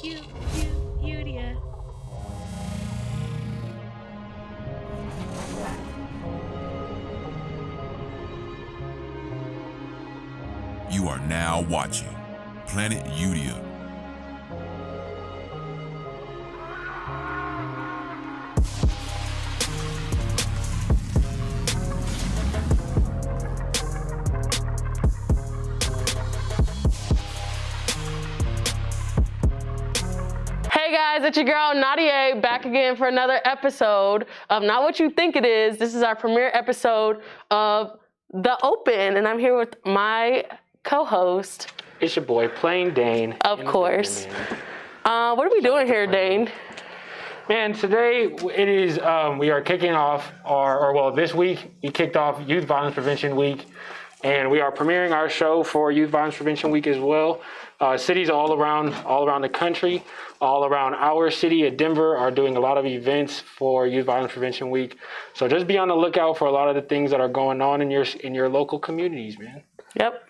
Youdia. You are now watching Planet Youdia. Hey guys, it's your girl Nadia back again for another episode of Not What You Think It Is. This is our premiere episode of The Open, and I'm here with my co-host. It's your boy, Plain Dane. Of course. What are we doing here, Dane? Man, today it is, we are kicking off this week we kicked off Youth Violence Prevention Week, and we are premiering our show for Youth Violence Prevention Week as well. Cities all around the country, all around our city of Denver are doing a lot of events for Youth Violence Prevention Week. So just be on the lookout for a lot of the things that are going on in your local communities, man. Yep.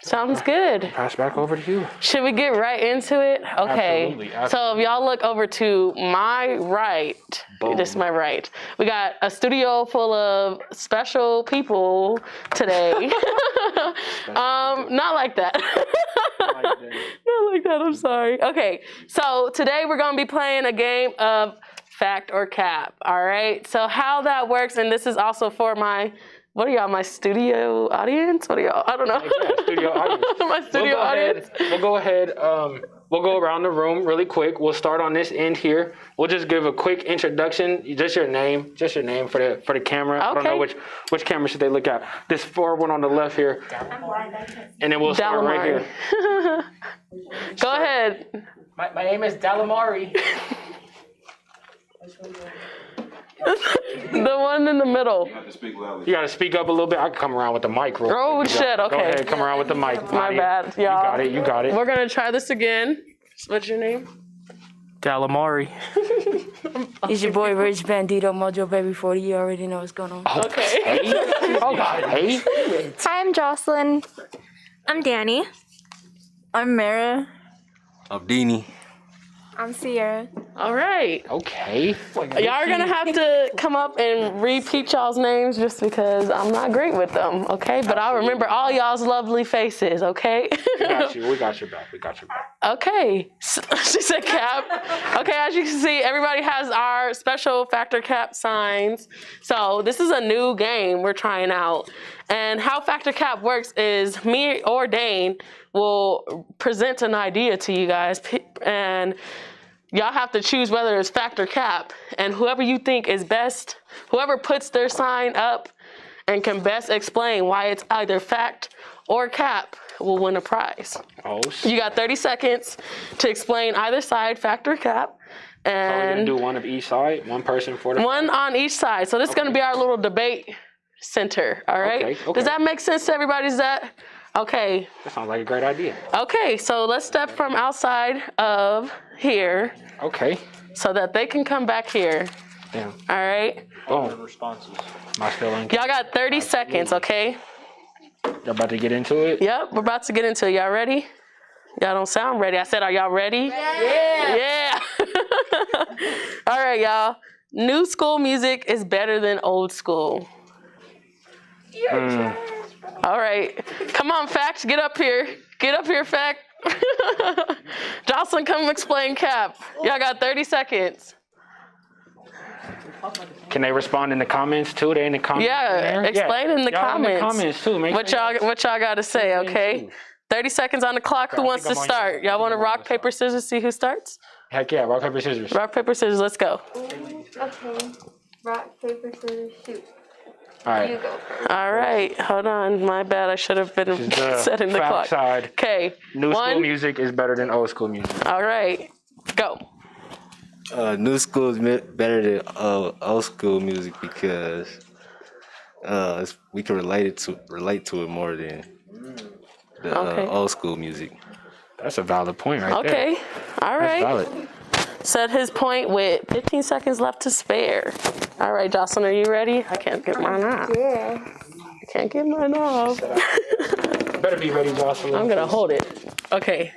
Sounds good. Pass back over to you. Should we get right into it? Okay. Absolutely. So if y'all look over to my right, Boom. this is my right. We got a studio full of special people today. Not like that. Not like that, I'm sorry. Okay, so today we're gonna be playing a game of fact or cap, all right? So how that works, and this is also for my, what are y'all, my studio audience? What are y'all, I don't know. Yeah, studio audience. My studio audience. We'll go ahead. We'll go around the room really quick. We'll start on this end here. We'll just give a quick introduction. Just your name for the camera. Okay. I don't know which camera should they look at. This forward one on the left here. And then we'll start right here. Go ahead. My name is Dalamari. The one in the middle. You have to speak loudly. You got to speak up a little bit. I can come around with the mic real Oh, quick. shit, okay. Go ahead, come around with the mic. My Nadia. bad, y'all. You got it. We're gonna try this again. What's your name? Dalamari. It's your boy Rich Bandito, Mojo Baby 40. You already know what's going on. Okay. Okay. Hi, I'm Jocelyn. I'm Danny. I'm Mara. I'm Deanie. I'm Sierra. All right. Okay. Y'all are gonna have to come up and repeat y'all's names just because I'm not great with them, okay? But I'll remember all y'all's lovely faces, okay? We got your back. Okay. She said cap. Okay, as you can see, everybody has our special factor cap signs. So this is a new game we're trying out. And how factor cap works is me or Dane will present an idea to you guys, and y'all have to choose whether it's fact or cap, and whoever you think is best, whoever puts their sign up and can best explain why it's either fact or cap will win a prize. Oh, You got 30 seconds to explain either side, fact or cap, So we're gonna and do one of each side, one person for the. one on each side. So this is gonna be our little debate center, all right? Okay. Does that make sense to everybody? Is that okay? That sounds like a great idea. Okay, so let's step from outside of here Okay. so that they can come back here. Damn. All right. Boom. My feeling. Y'all got 30 seconds, okay? Y'all about to get into it? Yep, we're about to get into it. Y'all ready? Y'all don't sound ready. I said, are y'all ready? Yeah. All right, y'all. New school music is better than old school. All right. Come on, Fact. Get up here. Get up here, Fact. Jocelyn, come explain cap. Y'all got 30 seconds. Can they respond in the comments too? They in the comments? Yeah, explain in the Y'all comments. in the comments too. Make What sure y'all got to say, okay? 30 seconds on the clock. Who I wants think to I'm on start? your- Y'all want to I'm on rock, your paper, scissors, see who starts? Heck yeah, rock, paper, scissors. Rock, paper, scissors, let's go. Okay. Rock, paper, scissors, shoot. All You right. go first. All right, hold on. My bad. I should have been This is the setting the fact clock. side. Okay, New school one. music is better than old school music. All right, go. New school is better than old school music because we can relate to it more than the Okay. old school music. That's a valid point right there. Okay, all That's right. valid. Said his point with 15 seconds left to spare. All right, Jocelyn, are you ready? I can't get mine off. Yeah. I can't get mine off. Better be ready, Jocelyn. I'm gonna hold it. Okay.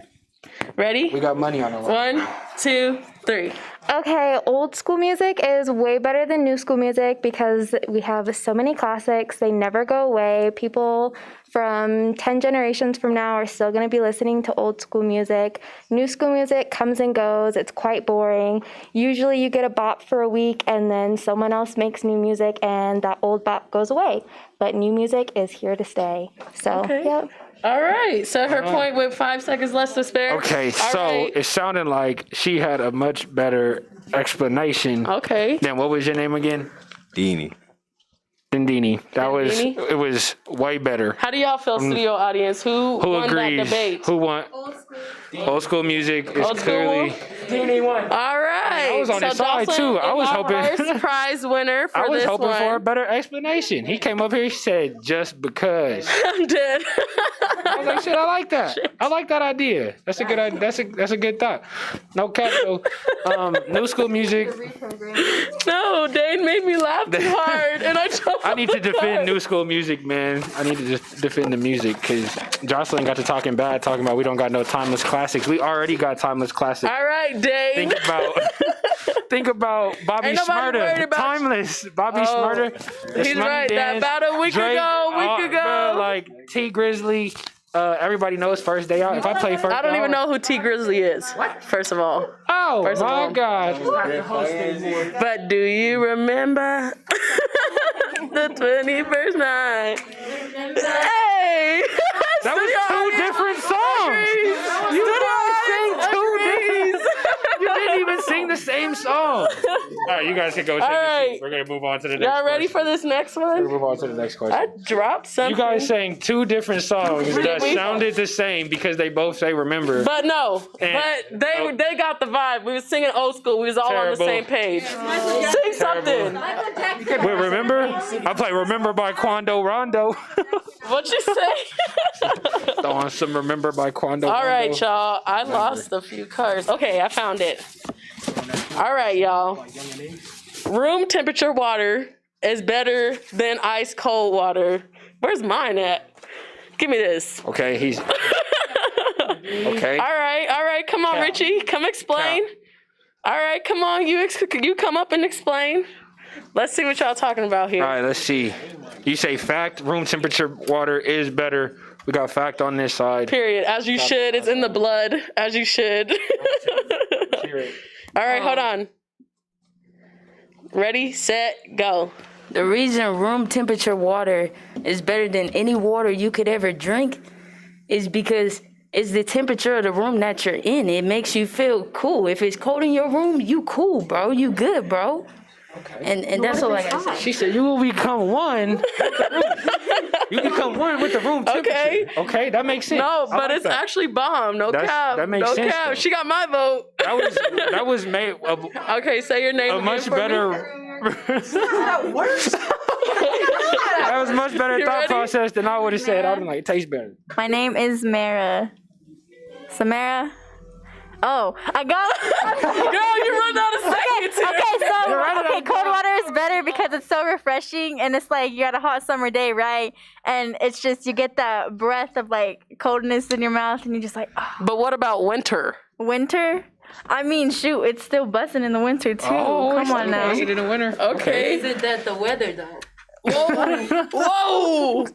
Ready? We got money on the line. 1, 2, 3. Okay, old school music is way better than new school music because we have so many classics. They never go away. People from 10 generations from now are still going to be listening to old school music. New school music comes and goes. It's quite boring. Usually you get a bop for a week and then someone else makes new music and that old bop goes away. But new music is here to stay. So, yep. All right. So her point with 5 seconds less to spare. Okay, All so right. it sounded like she had a much better explanation. Okay. Then what was your name again? Deanie. Dindini. Dindini? It was way better. How do y'all feel, studio audience? Who won agrees? that debate? Who won? Old school music is Old school? clearly. Deanie won. All right. I was on his side, Jocelyn too. I is was our hoping- first prize winner for I was this hoping one. for a better explanation. He came up here, he said, just because. I'm dead. I was like, shit, I like that. I like that idea. That's a good idea. That's a good thought. No cap though. New school music. No, Dane made me laugh too hard, and I jumped. I need off to the defend card. new school music, man. I need to just defend the music because Jocelyn got to talking bad, talking about we don't got no timeless classics. We already got timeless classics. All right, Dane. Think about Bobby Ain't nobody worried Shmurda. about Timeless. Bobby Shmurda. The He's Slummy right. That Dance, about a week Drake, ago. like T Grizzly. Everybody knows First Day Out. If I play First I don't Day even Out- know who T Grizzly is. First of all. Oh First of my all. God. But do you remember the 21st night? Hey! That was two different songs. You didn't sing two different. You didn't even sing the same song. All right, you guys can go check All your right. seats. We're gonna move on to the next. Y'all ready question. for this next We're one? gonna move on to the next question. I dropped something. You guys sang two different songs that we? sounded the same because they both say remember. But no, And- but they got the vibe. We was singing old school. We was all on the Terrible. same page. Sing something. Wait, remember? I play Remember by Quando Rondo. What you say? Throw on some Remember by Quando All Rondo. right, y'all. I lost a few cards. Okay, I found it. All right, y'all. Room temperature water is better than ice cold water. Where's mine at? Give me this. Okay, he's. Okay. All right. Come on, Count. Richie. Come explain. All right, come on. You come up and explain. Let's see what y'all talking about here. All right, let's see. You say fact, room temperature water is better. We got fact on this side. Period. As you should. It's in the blood. As you should. All right, hold on. Ready, set, go. The reason room temperature water is better than any water you could ever drink is because it's the temperature of the room that you're in. It makes you feel cool. If it's cold in your room, you cool, bro. You good, bro. Okay. And that's all I gotta say. She said you will become one. You become one with the room temperature. Okay. Okay, that makes sense. No, I but like it's that. actually bomb. No cap. that makes no sense, cap. though. She got my vote. That was made of Okay, say your name a again much for me. better. That was much better You thought ready? process than I would have said. I would have like, it tastes better. My name is Mara. Samara? Oh, I got Girl, you run out of seconds here. Okay, cold water is better because it's so refreshing and it's like you got a hot summer day, right? And it's just you get that breath of like coldness in your mouth and you're just like, oh. But what about winter? Winter? I mean, shoot, it's still busting in the winter too. Come on now. Is it in the winter? Okay. Isn't that the weather, though? Whoa!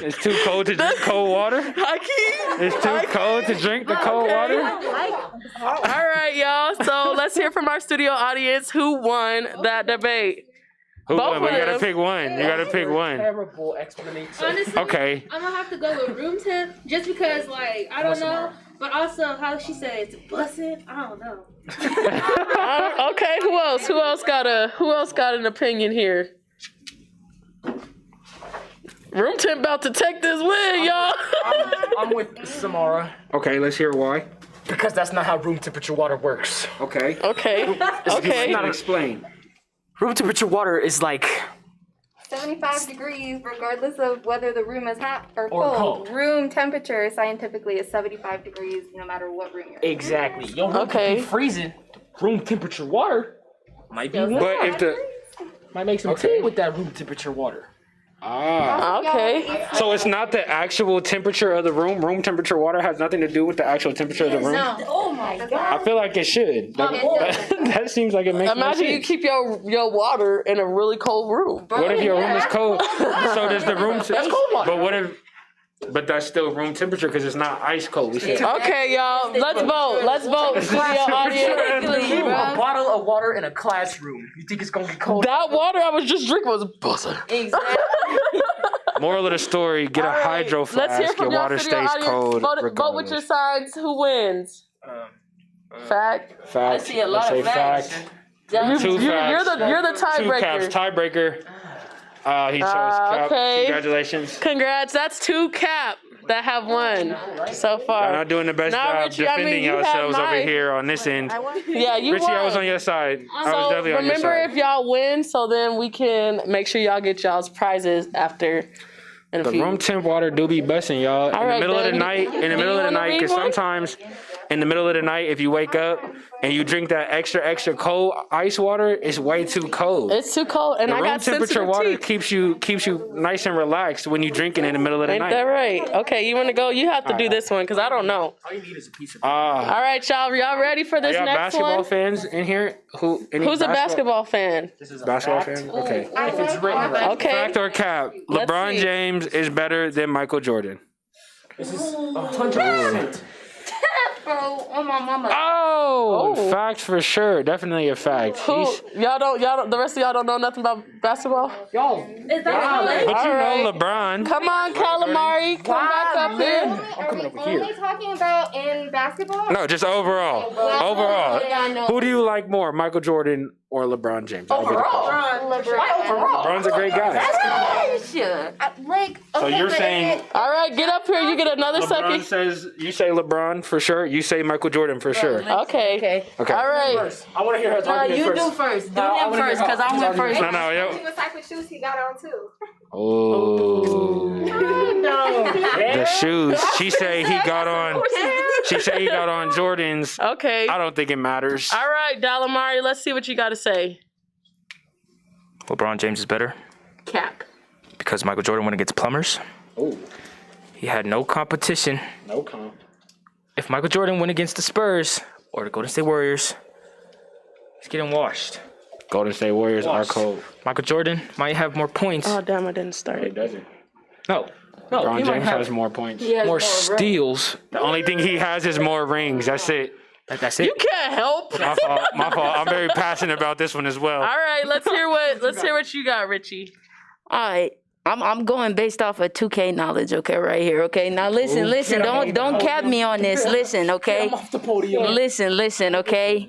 It's too cold to drink cold water. Hakeem. It's too cold to drink the cold water. All right, y'all. So let's hear from our studio audience who won that debate. Who Both won? But of you gotta them. pick one. You gotta pick one. Terrible explanation. Honestly, Okay. I'm gonna have to go with room temp just because, like, I don't know, but also how she said it's bussin'. I don't know. Okay, who else? Who else got an opinion here? Room temp about to take this win, y'all. I'm with Samara Okay, let's hear why. because that's not how room temperature water works. Okay. Okay. Okay. Not explain. Room temperature water is like 75 degrees, regardless of whether the room is hot or Or cold. cold. Room temperature scientifically is 75 degrees no matter what room you're in. exactly. Your room Okay. could be freezing. Room temperature water might be warm. But if the Might make some Okay. tea with that room temperature water. Okay. So it's not the actual temperature of the room. Room temperature water has nothing to do with the actual temperature of the room. Oh my God. I feel like it should. That seems like it makes more Imagine you sense. keep your water in a really cold room. What if your room is cold? So does the room? That's cold water. But what if? But that's still room temperature because it's not ice cold. We said. Okay, y'all. Let's vote. Let's vote. Studio audience. Keep a bottle of water in a classroom. You think it's gonna be cold? That water I was just drinking was buzzing. Exactly. Moral of the story: get a hydro Let's hear flask. from Your y'all water studio stays audience. cold. Vote with your regardless. sides. Who wins? Fact. Fact. I see a lot Let's of say facts. fact. You're facts. the Two caps. tiebreaker. Tiebreaker. He chose cap. Okay. Congratulations. Congrats. That's 2 cap that have won so far. Y'all not doing the best Nah, job Richie, I mean, defending you have yourselves over mine. here on this end. Yeah, you Richie, won. I was on your side. I was So definitely on your remember, side. if y'all win, so then we can make sure y'all get y'all's prizes after. In a The few. room temp water do be busting, y'all. In the right, middle of the then. night, Do you wanna read because one? sometimes in the middle of the night, if you wake up and you drink that extra cold ice water, it's way too cold. It's too cold, and The I room got temperature sensitive water teeth. keeps you nice and relaxed when you drink it in the middle of the Ain't night. that right? Okay, you want to go? You have to do this one because I don't know. All you need is a piece of. All right, y'all ready for this Y'all next basketball one? fans in here? Who's a basketball fan? This is a basketball fact. fan? Okay. If it's written right. Okay. Fact or cap? Let's LeBron see. James is better than Michael Jordan. This is 100%. Bro, oh my mama. Oh, fact for sure. Definitely a fact. Who? Y'all don't. The rest of y'all don't know nothing about basketball. Yo, Is that But you All know LeBron. Come on, Calamari, come back up here. I'm coming over Only here. talking about in basketball? No, just overall. Overall. Who do you like more, Michael Jordan or LeBron James? That'll be the question. Overall. LeBron's a great guy. So you're saying All right, get up here. You get another LeBron second. says you say LeBron for sure. You say Michael Jordan for sure. Okay. Okay. All right. I want to hear her No, argument you first. do first. Do No, I him wanna hear first, because her- I went first. No, no, yo. What type of shoes he got on too? Oh. The shoes. She say he got on. She say he got on Jordans. Okay. I don't think it matters. All right, Dalamari, let's see what you got to say. LeBron James is better Cap. because Michael Jordan went against plumbers. Oh, He had no competition. no comp. If Michael Jordan went against the Spurs or the Golden State Warriors, he's getting washed. Golden State Warriors are cold. Michael Jordan might have more points. Oh, damn, I didn't start it. Doesn't. No, LeBron he might James have has more points. more steals. The only thing he has is more rings. That's it. That's it. You can't help. My fault. My fault. I'm very passionate about this one as well. All right, let's hear what you got, Richie. All right. I'm going based off of 2K knowledge, okay, right here, okay? Now listen, don't cap me on this. Listen, okay? I'm off the podium. Listen, okay?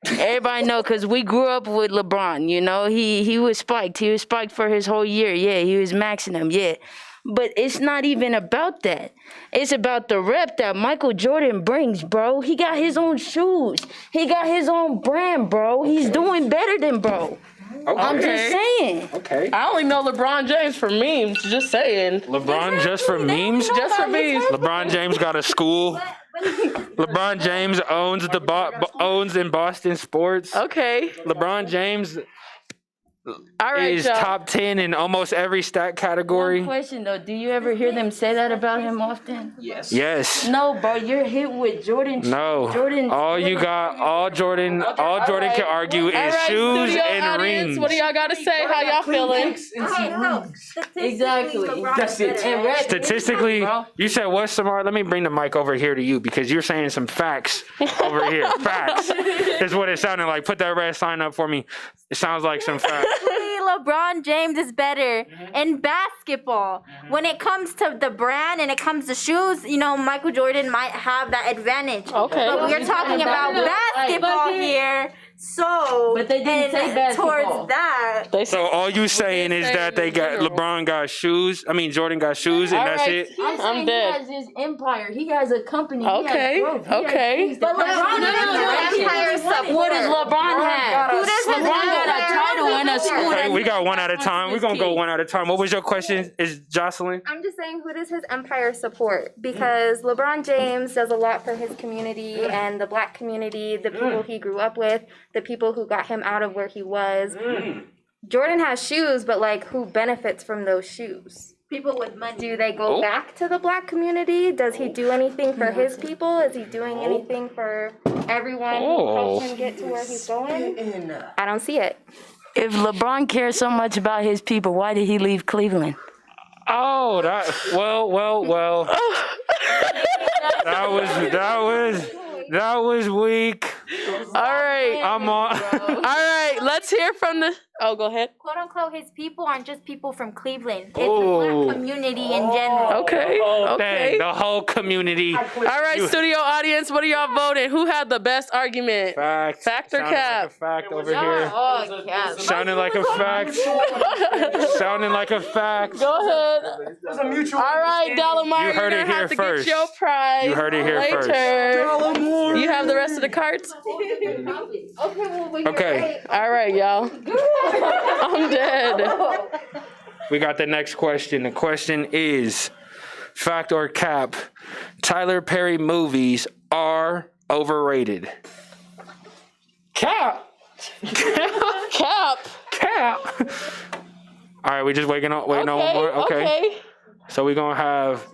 Everybody know because we grew up with LeBron, you know? He was spiked. He was spiked for his whole year. Yeah, he was maxing them, yeah. But it's not even about that. It's about the rep that Michael Jordan brings, bro. He got his own shoes. He got his own brand, bro. He's doing better than bro. I'm just saying. Okay. I only know LeBron James for memes. Just saying. LeBron just for memes? Just for memes. LeBron James got a school. LeBron James owns in Boston sports. Okay. LeBron James All right, is y'all. top 10 in almost every stat category. One question though, do you ever hear them say that about him often? Yes. No, bro, you're hit with Jordan. No. All Jordan can argue is All right, shoes studio and audience, rings. what do y'all got to say? How y'all feeling? Exactly. That's it. And rap Statistically, bro. you said what, Samar? Let me bring the mic over here to you because you're saying some facts over here. Facts is what it sounded like. Put that red sign up for me. It sounds like some facts. LeBron James is better in basketball. When it comes to the brand and it comes to shoes, you know, Michael Jordan might have that advantage. Okay. But we're talking about basketball here. So, But they didn't say and basketball. towards that, So all you saying is that they got LeBron got shoes. I mean Jordan got shoes and All that's right. it. I'm saying I'm dead. he has his empire. He has a company. Okay, He has growth. He has okay. things that but LeBron has empire support. What does LeBron have? Who does his LeBron got a empire title in a school. Okay, that we he got one has at a time. We're gonna go one at a time. What was your question? Is Jocelyn? I'm just saying, who does his empire support? Because LeBron James does a lot for his community and the black community, the people he grew up with, the people who got him out of where he was. Jordan has shoes, but like, who benefits from those shoes? People with money. Do they go back to the black community? Does he do anything for his people? Is he doing anything for everyone who helps him get to where he's going? I don't see it. If LeBron cares so much about his people, why did he leave Cleveland? Oh, well. That was weak. All right. I'm on. All right. Let's hear from the. Oh, go ahead. Quote unquote, his people aren't just people from Cleveland. It's the black community in general. Okay. Okay. Dang, the whole community. All right, studio audience, what are y'all voting? Who had the best argument? Fact. Fact or Sounded cap? Like a fact over here. Oh, yeah. Sounding like a fact. Sounding like a fact. Go ahead. All right, Dollamire, You heard you're it gonna here have to first. get your prize. You heard it here later. first. You have the rest of the cards? Okay. All right, y'all. I'm dead. We got the next question. The question is, fact or cap, Tyler Perry movies are overrated. Cap. Cap. Cap. All right, we just waiting on one more. Okay. So we're gonna have,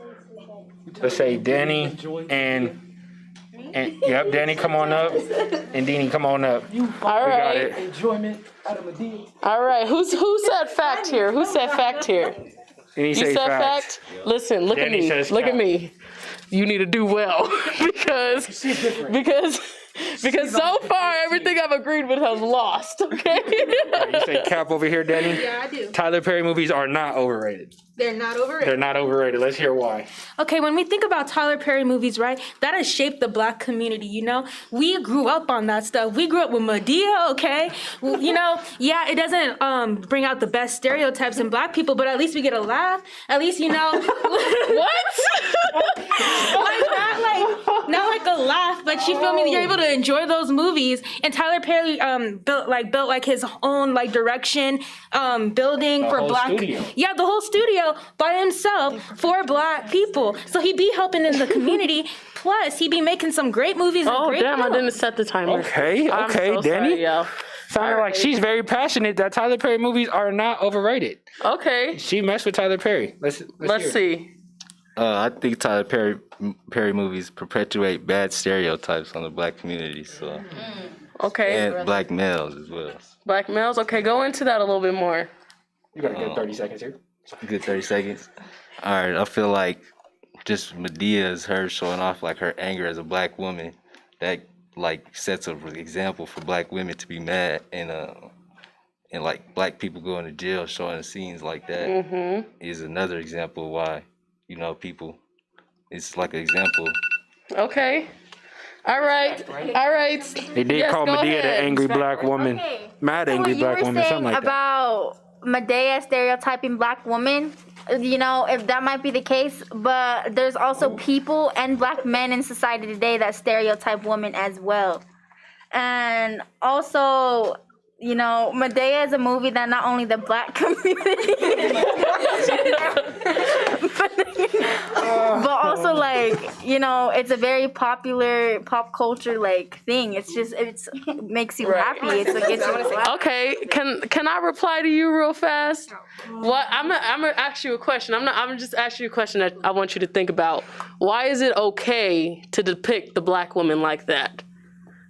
let's say, Danny and yep, Danny, come on up, and Deanie, come on up. All right. We got it. Enjoyment out of Medea. All right. Who said fact here? Who said fact here? And he You say said fact. Listen, look Danny at me. says Look cap. at me. You need to do well because so far everything I've agreed with has lost. Okay. You say cap over here, Danny? Yeah, I do. Tyler Perry movies are not overrated. They're not overrated. They're not overrated. Let's hear why. Okay, when we think about Tyler Perry movies, right, that has shaped the black community, you know? We grew up on that stuff. We grew up with Medea, okay? Well, you know, yeah, it doesn't bring out the best stereotypes in black people, but at least we get a laugh. At least, you know. What? Not like a laugh, but you feel me? You're able to enjoy those movies. And Tyler Perry built like his own like direction, building for whole black. studio. Yeah, the whole studio by himself for black people. So he be helping in the community. Plus, he be making some great movies. And Oh great damn! I films. didn't set the timer. Okay, I'm okay, so Danny. sorry, y'all. Sounded like she's very passionate that Tyler Perry movies are not overrated. Okay. She messed with Tyler Perry. Let's hear it. see. I think Tyler Perry movies perpetuate bad stereotypes on the black community, so Okay. and black males as well. Black males. Okay, go into that a little bit more. You got a good 30 seconds here. Good 30 seconds. All right, I feel like just Medea is her showing off like her anger as a black woman. That like sets an example for black women to be mad, and like black people going to jail showing scenes like that is another example of why, you know, people. It's like an example. Okay. All right. All right. They did Yes, call go Medea the ahead. angry black woman. Okay. Mad So angry what you black were woman, saying something like that. about Medea stereotyping black women, you know, if that might be the case, but there's also people and black men in society today that stereotype women as well. And also, you know, Medea is a movie that not only the black community, but also like, you know, it's a very popular pop culture like thing. It makes you happy. It's like gets you happy. Okay. Can I reply to you real fast? What I'm gonna ask you a question. I'm just asking you a question that I want you to think about. Why is it okay to depict the black woman like that?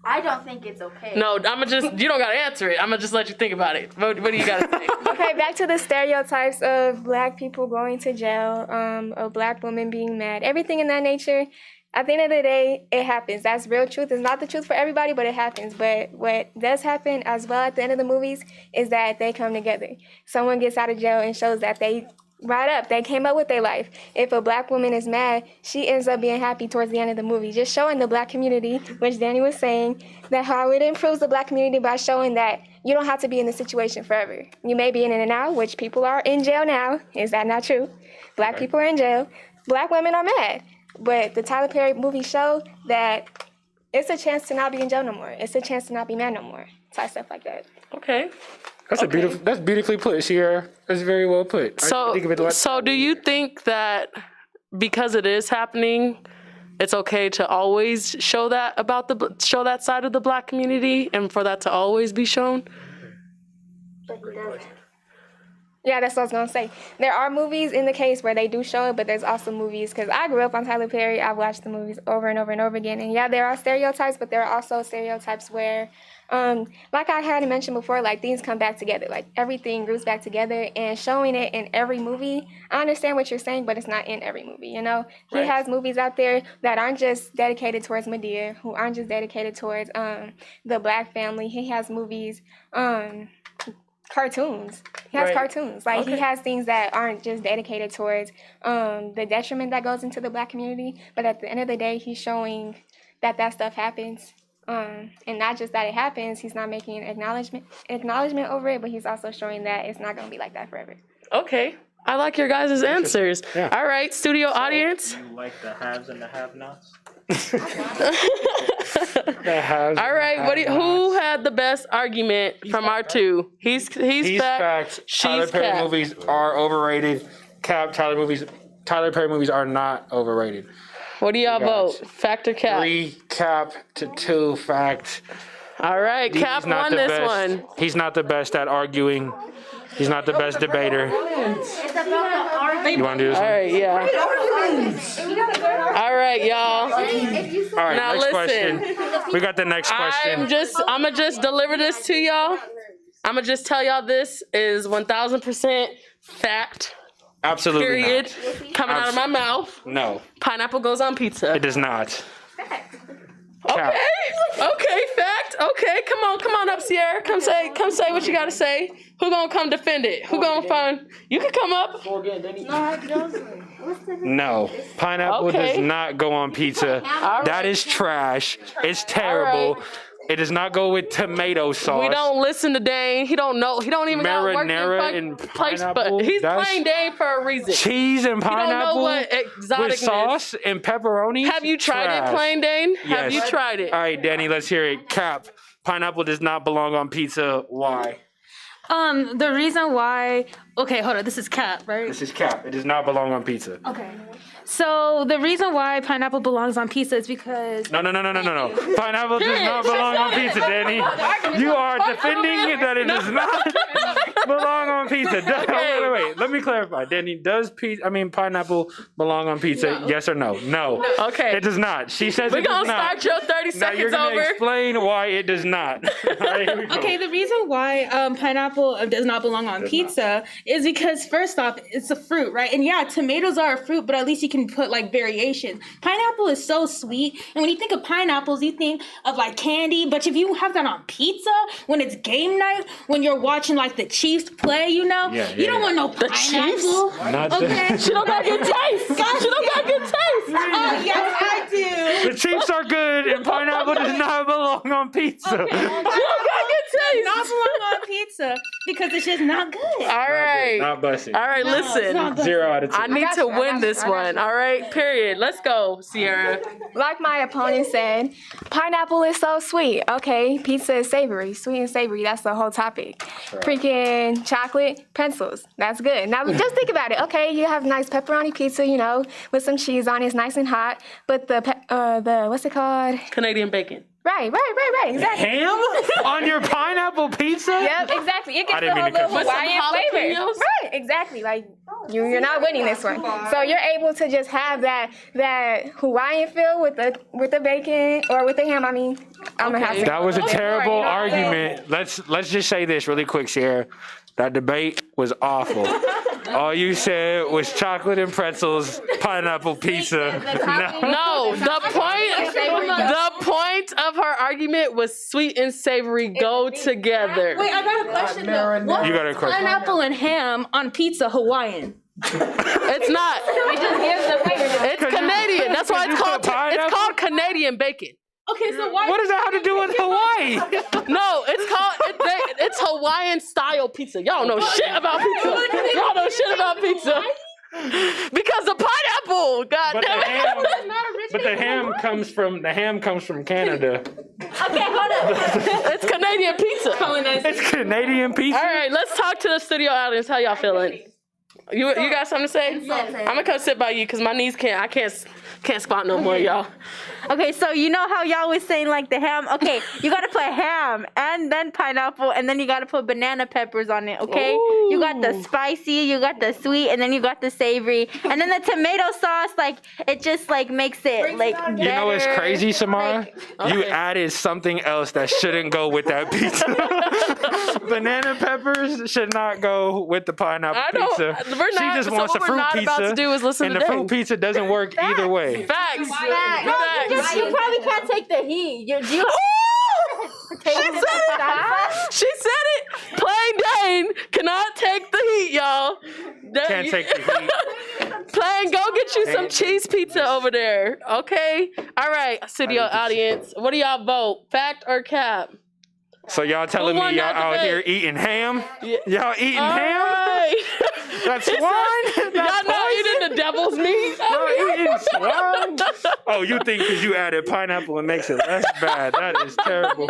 I don't think it's okay. No, you don't gotta answer it. I'm gonna just let you think about it. What do you gotta think? Okay, back to the stereotypes of black people going to jail, of black women being mad, everything in that nature. At the end of the day, it happens. That's real truth. It's not the truth for everybody, but it happens. But what does happen as well at the end of the movies is that they come together. Someone gets out of jail and shows that they came up with their life. If a black woman is mad, she ends up being happy towards the end of the movie. Just showing the black community, which Danny was saying, that how it improves the black community by showing that you don't have to be in the situation forever. You may be in it now, which people are in jail now. Is that not true? Black people are in jail. Black women are mad. But the Tyler Perry movie showed that it's a chance to not be in jail no more. It's a chance to not be mad no more. Type stuff like that. Okay. That's beautifully put, Sierra. That's very well put. So do you think that because it is happening, it's okay to always show that side of the black community and for that to always be shown? Yeah, that's what I was gonna say. There are movies in the case where they do show it, but there's also movies, because I grew up on Tyler Perry. I've watched the movies over and over and over again. And yeah, there are stereotypes, but there are also stereotypes where, like I had mentioned before, like things come back together. Like everything groups back together, and showing it in every movie. I understand what you're saying, but it's not in every movie, you know? He has movies out there that aren't just dedicated towards Medea, who aren't just dedicated towards the black family. He has movies, cartoons. He has cartoons. Like he has things that aren't just dedicated towards the detriment that goes into the black community, but at the end of the day, he's showing that that stuff happens. And not just that it happens, he's not making an acknowledgement over it, but he's also showing that it's not going to be like that forever. Okay. I like your guys' answers. Yeah. All right, studio audience. You like the haves and the have-nots? All right, who had the best argument from our two? He's fact. Tyler Perry cap. movies are overrated. Cap. Tyler Perry movies are not overrated. What do y'all vote? Fact or cap? 3 cap to 2 fact. All right, Cap won this one. He's not the best at arguing. He's not the best debater. You want to do this? All right, yeah. All right, y'all. All right, now next listen. question. We got the next question. I'm gonna just deliver this to y'all. I'm gonna just tell y'all this is 1000% fact. Absolutely period. Not. Coming out of my mouth. No. Pineapple goes on pizza. It does not. Okay. Okay, fact. Okay, come on up, Sierra. Come say what you gotta say. Who gonna come defend it? Who gonna find? You can come up. No. Pineapple does not go on pizza. Right. That is trash. It's terrible. Right. It does not go with tomato sauce. We don't listen to Dane. He don't know. He don't even got work Marinara in and place. pineapple. But he's playing Dane for a reason. Cheese and pineapple. You don't know what exotic with sauce and pepperoni. Have you tried it, plain Dane? Yes. Have you tried it? All right, Danny, let's hear it. Cap. Pineapple does not belong on pizza. Why? The reason why. Okay, hold on. This is Cap, right? This is Cap. It does not belong on pizza. Okay. So the reason why pineapple belongs on pizza is because No. Pineapple does not belong on pizza, Danny. You are defending that it does not belong on pizza. Wait. Let me clarify. Danny, does pineapple belong on pizza? Yes or no? No. Okay. It does not. She says We're it does not. gonna start your 30 Now you're seconds gonna over. explain why it does not. All right, here we go. Okay, the reason why pineapple does not belong on pizza is because first off, it's a fruit, right? And yeah, tomatoes are a fruit, but at least you can put like variation. Pineapple is so sweet, and when you think of pineapples, you think of like candy. But if you have that on pizza when it's game night, when you're watching like the Chiefs play, you don't want no pineapple. Okay, She don't got good taste. She don't got good taste. Oh yes, I do. The Chiefs are good, and pineapple does not belong on pizza. She don't got good taste. Not belong on pizza because it's just not good. All right. Not busting. All right, listen. 0 out of 10. I need to win this one. All right, period. Let's go, Sierra. Like my opponent said, pineapple is so sweet. Okay, pizza is savory, sweet and savory. That's the whole topic. Freaking chocolate, pretzels. That's good. Now just think about it. Okay, you have nice pepperoni pizza, with some cheese on it. It's nice and hot. But the what's it called? Canadian bacon. Right. Exactly. Ham on your pineapple pizza? Yep, exactly. It I gets didn't the mean to whole cut little you off. Hawaiian flavor. Jalapenos? Right, exactly. Like you're not winning this one. So you're able to just have that Hawaiian feel with the bacon or with the ham. I mean, I'm gonna have to. That was a Okay. terrible You know what I'm saying? argument. Let's just say this really quick, Sierra. That debate was awful. All you said was chocolate and pretzels, pineapple pizza. No, the point of her argument was sweet and savory go together. Wait, I got a question though. What You got a is question. pineapple and ham on pizza Hawaiian? It's not. It's Canadian. That's why it's called Canadian bacon. Okay, so why? What does that have to do with Hawaii? No, it's Hawaiian style pizza. Y'all know shit about pizza. Y'all know shit about pizza. Because the pineapple, But the ham comes from Canada. Okay, hold up. It's Canadian pizza. It's Canadian pizza. All right, let's talk to the studio audience. How y'all feeling? You got something to say? I'm gonna come sit by you because my knees can't squat no more, y'all. Okay, so you know how y'all was saying like the ham? Okay, you gotta put ham and then pineapple and then you gotta put banana peppers on it, okay? Ooh. You got the spicy, you got the sweet, and then you got the savory. And then the tomato sauce, like, it just like makes it like better. You know what's crazy, Samara? Like, You okay. added something else that shouldn't go with that pizza. Banana peppers should not go with the pineapple pizza. She just wants a fruit pizza. About to do is listen and to the Dave. fruit pizza doesn't work either way. Facts. You probably can't take the heat. She said it. Plain Dane cannot take the heat, y'all. Can't take the heat. Plain, go get you some cheese pizza over there, okay? All right, studio audience, what do y'all vote? Fact or cap? So y'all telling Who me won y'all that out debate? here eating ham? Y'all eating All ham? right. That's He swine? said, y'all not eating the devil's meat? Y'all eating swine? Oh, you think because you added pineapple it makes it less bad. That is terrible.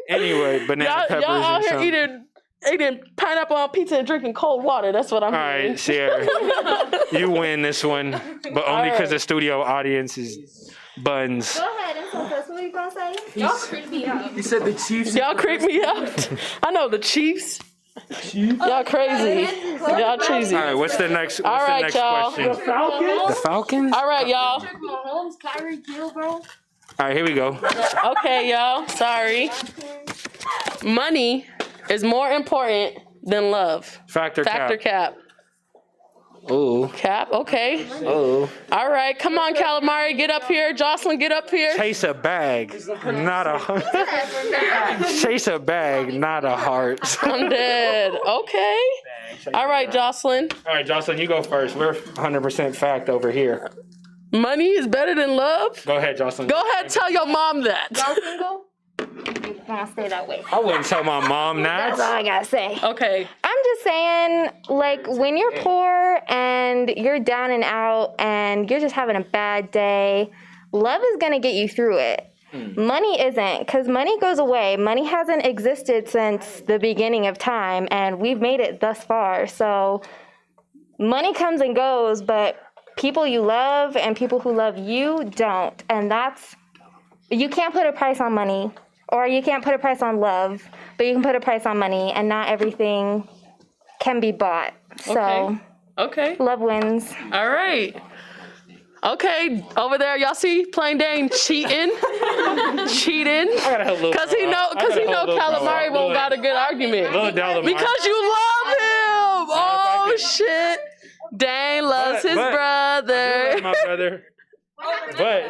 Anyway, banana peppers y'all out and here something. eating pineapple on pizza and drinking cold water. That's what I'm All hearing. right, Sierra, you win this one, but only because the studio audience is buns. Go ahead, that's what you gonna say? Y'all creep me out. He said the Chiefs. Y'all creep me out. I know the Chiefs. Y'all crazy. Y'all cheesy. All right, what's the next? What's All the right, next y'all. question? The Falcons? All right, y'all. Mahomes, Kyrie, Kill, bro. All right, here we go. Okay, y'all. Sorry. Money is more important than love. Fact or Fact or cap? cap? Ooh. Cap, okay. Ooh. All right, come on, Calamari, get up here. Jocelyn, get up here. Chase a bag, not a heart. Chase a bag, not a heart. I'm dead. Okay. All right, Jocelyn. All right, Jocelyn, you go first. We're 100% fact over here. Money is better than love? Go ahead, Jocelyn. Go ahead, tell your mom that. Y'all single? You gonna stay that way. I wouldn't tell my mom That's all that. I gotta say. Okay. I'm just saying, like, when you're poor and you're down and out and you're just having a bad day, love is gonna get you through it. Money isn't, because money goes away. Money hasn't existed since the beginning of time, and we've made it thus far. So money comes and goes, but people you love and people who love you don't. And you can't put a price on money, or you can't put a price on love, but you can put a price on money, and not everything can be bought. So Okay. love wins. All right. Okay, over there, y'all see Plain Dane cheating, cheating, I gotta help Lil cause he bro know, out. I cause he gotta know help Lil bro Calamari out. won't Lil- got a good argument. Lil Delamar. Because you love him. Oh shit, Dane loves his I do brother. love my brother. But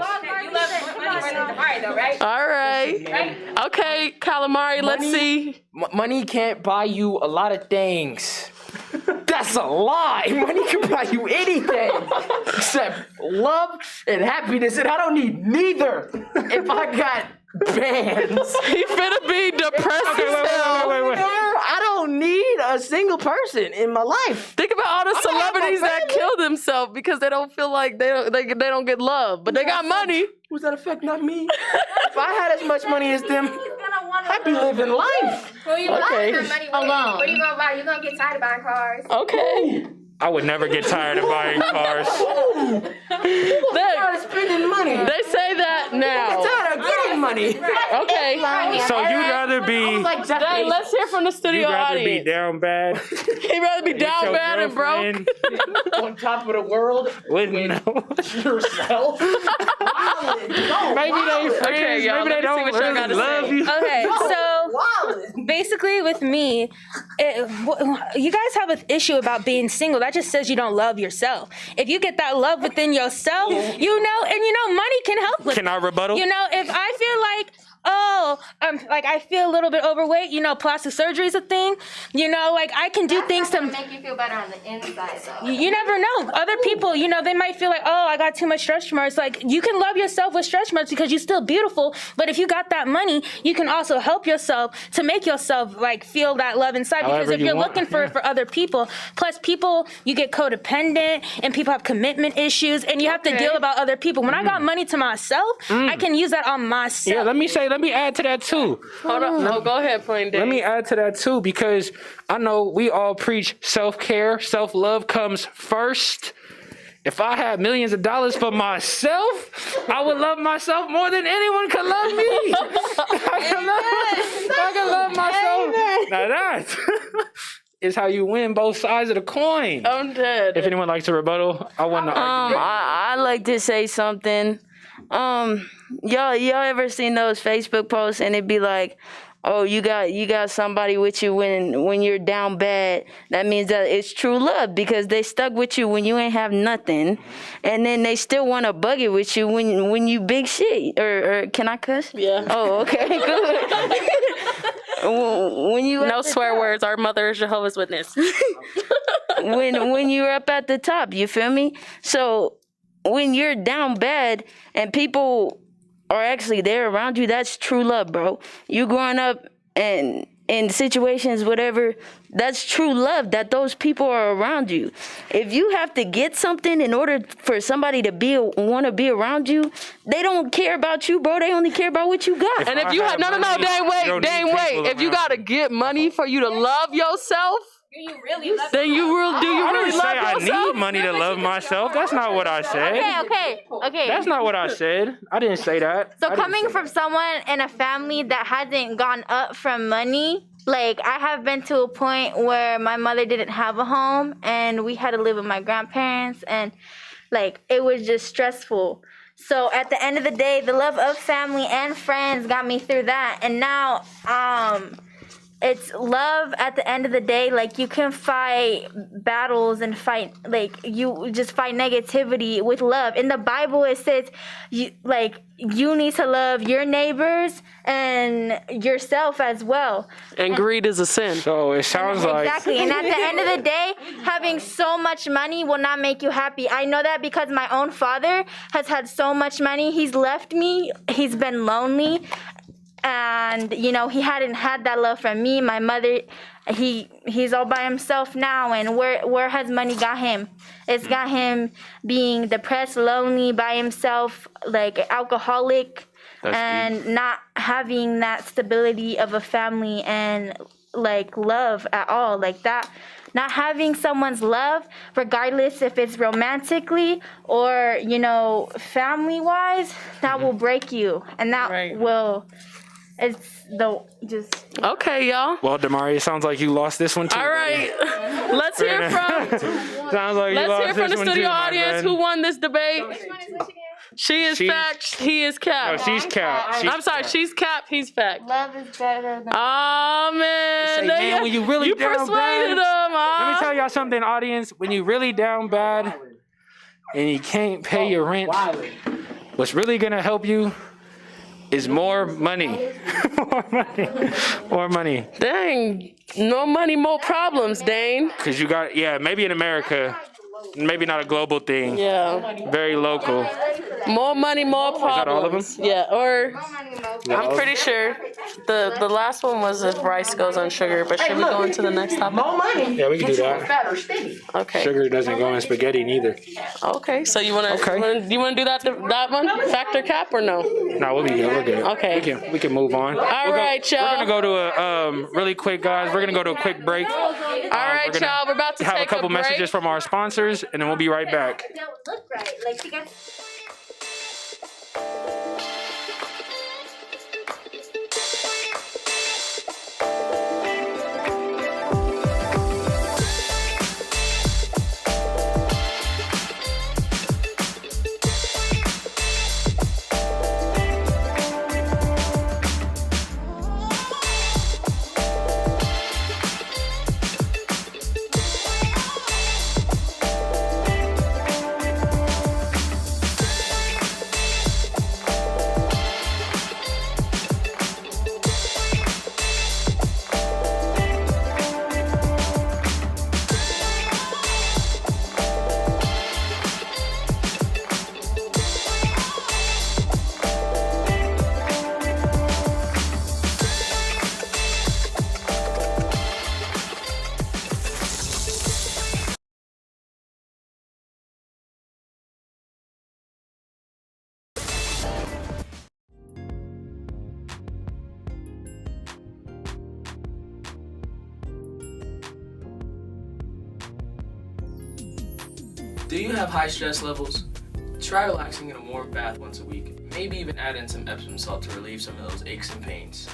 All right. Okay, Calamari. Let's see. Money can't buy you a lot of things. That's a lie. Money can buy you anything except love and happiness, and I don't need neither. If I got bands, He finna be depressed Okay, as hell. wait. I don't need a single person in my life. Think about all the gonna have my celebrities that family. kill themselves because they don't feel like they don't get love, but they got money. Who's that affect? Not me. If I had as much money as them, I'd be living life. Well, you Okay. got money. Alone. What are you gonna buy? You're gonna get tired of buying cars. Okay. I would never get tired of buying cars. I'm spending money. They say that now. Tired of getting money. Okay. So you'd rather be Like Jeff Dang, Bezos. let's hear from the studio you'd rather be audience. down bad. He'd rather be with down your bad and broke. girlfriend? on top of the world Wouldn't know. yourself. Maybe they friends. Okay, y'all, Maybe they let me see don't what y'all really gotta love say. you. Okay, so basically with me, you guys have an issue about being single. That just says you don't love yourself. If you get that love within yourself, money can help with Can I rebuttal? if I feel like, I feel a little bit overweight, plastic surgery is a thing, I can do things to make you feel better on the inside, though. you never know. Other people, they might feel like, oh, I got too much stretch marks. Like, you can love yourself with stretch marks because you're still beautiful. But if you got that money, you can also help yourself to make yourself, feel that love inside. Because However if you you're want, looking for it for other people, plus people, you get codependent and people have commitment issues and you have to deal about other people. When I got money to myself, I can use that on myself. Yeah, let me say that let me add to that too. Hold on. No, go ahead, Plain Dave. Let me add to that too, because I know we all preach self-care, self-love comes first. If I had millions of dollars for myself, I would love myself more than anyone could love me. I can love myself. Now that is how you win both sides of the coin. I'm dead. If anyone likes a rebuttal, I want to argue. I like to say something. Y'all ever seen those Facebook posts and it'd be like, oh, you got somebody with you when you're down bad. That means that it's true love because they stuck with you when you ain't have nothing, and then they still want to bug it with you when you big shit. Or can I cuss? Yeah. Oh, okay, good. When you No swear words. Our mother is Jehovah's Witness. when you're up at the top, you feel me? So when you're down bad and people are actually there around you, that's true love, bro. You growing up and in situations, whatever, that's true love, that those people are around you. If you have to get something in order for somebody to want to be around you, they don't care about you, bro. They only care about what you got. And if you have, no, Dane, wait. If you got to get money for you to love yourself, do you really love yourself? I need money to love myself. That's not what I said. Okay. That's not what I said. I didn't say that. So coming from someone in a family that hasn't gone up from money, like I have been to a point where my mother didn't have a home and we had to live with my grandparents, and like it was just stressful. So at the end of the day, the love of family and friends got me through that. And now it's love at the end of the day. Like you can fight battles and fight, like you just fight negativity with love. In the Bible it says you need to love your neighbors and yourself as well. And greed is a sin. So it sounds like Exactly. And at the end of the day, having so much money will not make you happy. I know that because my own father has had so much money. He's left me. He's been lonely. And, he hadn't had that love from me. My mother, he's all by himself now. And where has money got him? It's got him being depressed, lonely, by himself, like alcoholic. And not having that stability of a family and like love at all, like that. Not having someone's love, regardless if it's romantically or, family-wise, that will break you. And that will... Okay, y'all. Well, Damari, it sounds like you lost this one too. All right. Let's hear from the studio audience who won this debate. She is fact, he is cap. No, she's cap. I'm sorry, she's cap, he's fact. Love is better than... Oh, man. Man, when you really you down persuaded bad, them. Let me tell y'all something, audience. When you really down bad and you can't pay your rent, what's really going to help you is more money. More money. Dang, no money, more problems, Dane. Because you got, maybe in America, maybe not a global thing. Yeah. Very local. More money, more problems. Is that all of them? Yeah, or I'm pretty sure the last one was if rice goes on sugar, but should we go into the next topic? More money. Yeah, we can do that. Fat or skinny. Okay. Sugar doesn't go in spaghetti neither. Okay, so you wanna do that one? Factor cap or no? No, we'll be good. We're good. Okay. We can move on. All right, y'all. We're gonna go to a really quick, guys. We're gonna go to a quick break. All right, y'all. We're about to have take a couple break. messages from our sponsors, and then we'll be right back. Look right. Like you guys... Do you have high stress levels? Try relaxing in a warm bath once a week. Maybe even add in some Epsom salt to relieve some of those aches and pains.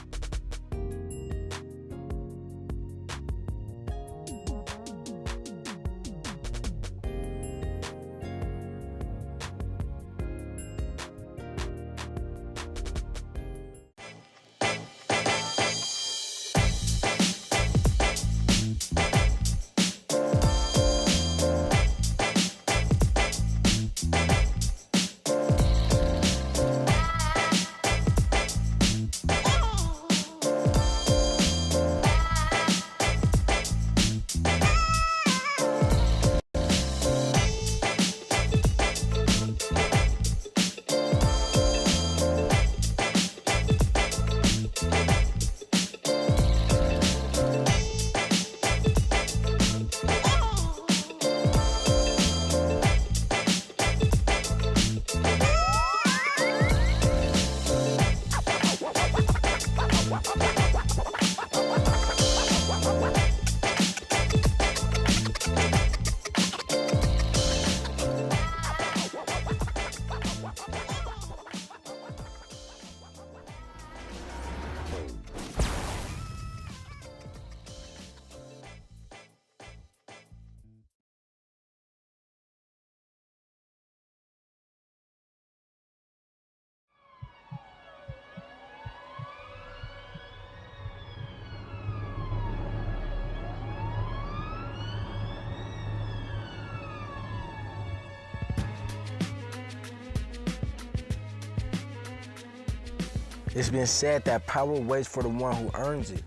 It's been said that power waits for the one who earns it,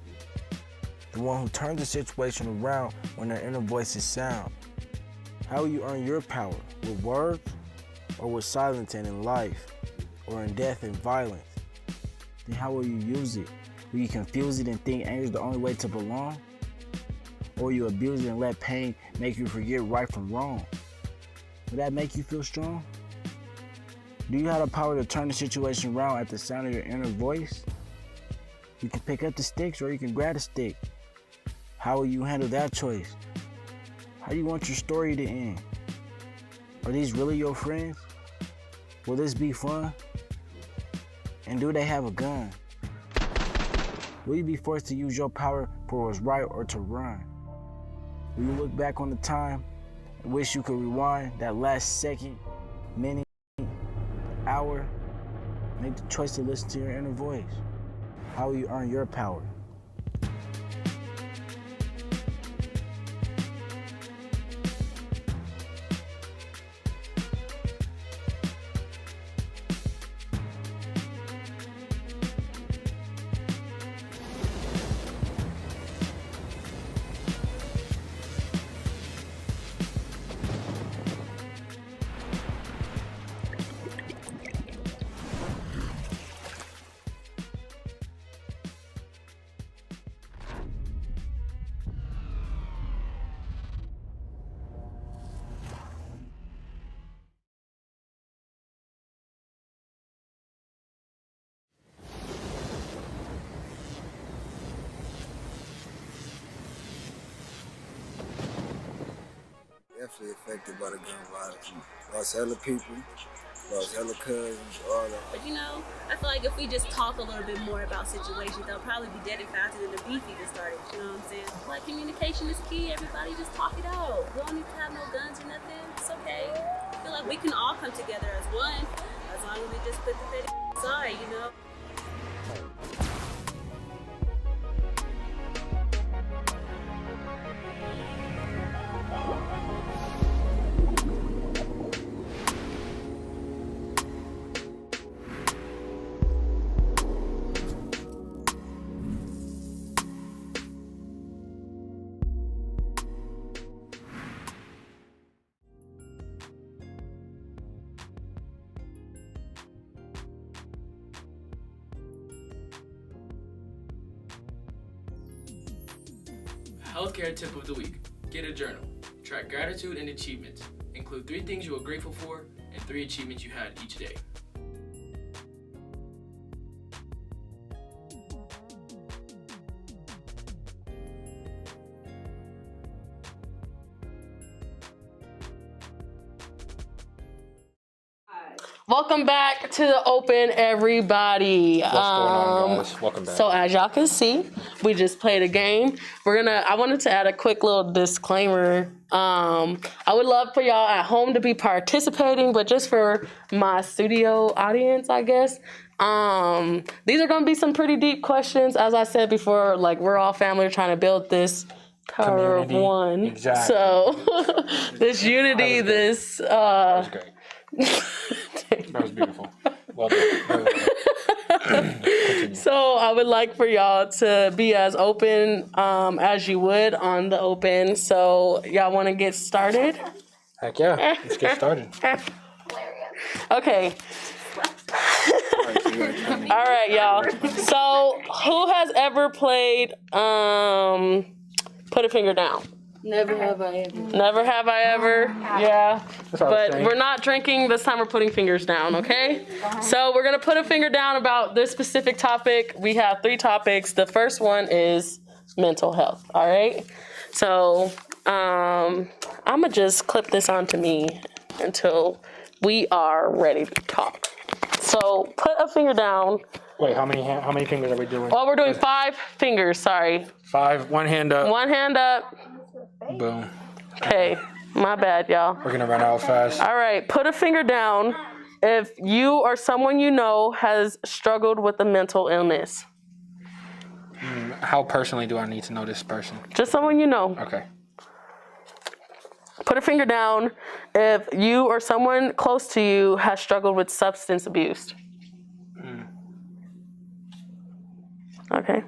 the one who turns the situation around when their inner voice is sound. How will you earn your power? With words, or with silence and in life, or in death and violence? Then how will you use it? Will you confuse it and think anger is the only way to belong? Or will you abuse it and let pain make you forget right from wrong? Will that make you feel strong? Do you have the power to turn the situation around at the sound of your inner voice? You can pick up the sticks or you can grab the stick. How will you handle that choice? How do you want your story to end? Are these really your friends? Will this be fun? And do they have a gun? Will you be forced to use your power for what's right or to run? Will you look back on the time and wish you could rewind that last second, minute, hour? Make the choice to listen to your inner voice. How will you earn your power? Definitely affected by the gun violence. Lost hella people, lost hella cousins, all that. But you know, I feel like if we just talk a little bit more about situations, they'll probably be dead and faster than the beef even started. You know what I'm saying? Like, communication is key. Everybody just talk it out. We don't need to have no guns or nothing. It's okay. I feel like we can all come together as one, as long as we just put the petty aside, you know? Healthcare tip of the week. Get a journal. Track gratitude and achievements. Include 3 things you are grateful for and 3 achievements you had each day. Welcome back to the open, everybody. What's going on, guys? Welcome back. So as y'all can see, we just played a game. I wanted to add a quick little disclaimer. I would love for y'all at home to be participating, but just for my studio audience, I guess. These are gonna be some pretty deep questions. As I said before, like we're all family trying to build this power of one. Exactly. So this unity, this that was great. That was beautiful. Well done. Very well. So I would like for y'all to be as open as you would on the open. So y'all want to get started? Heck yeah. Let's get started. Okay. All right, y'all. So who has ever played Put a Finger Down? Never have I ever. Never have I ever. Yeah. That's what I was But saying. we're not drinking this time. We're putting fingers down, okay? So we're going to put a finger down about this specific topic. We have 3 topics. The first one is mental health, all right? So I'm going to just clip this onto me until we are ready to talk. So put a finger down. Wait, how many fingers are we doing? Well, we're doing 5 fingers, sorry. 5, one hand up. One hand up. Boom. Okay, my bad, y'all. We're gonna run out fast. All right, put a finger down if you or someone you know has struggled with a mental illness. How personally do I need to know this person? Just someone you know. Okay. Put a finger down if you or someone close to you has struggled with substance abuse. Okay.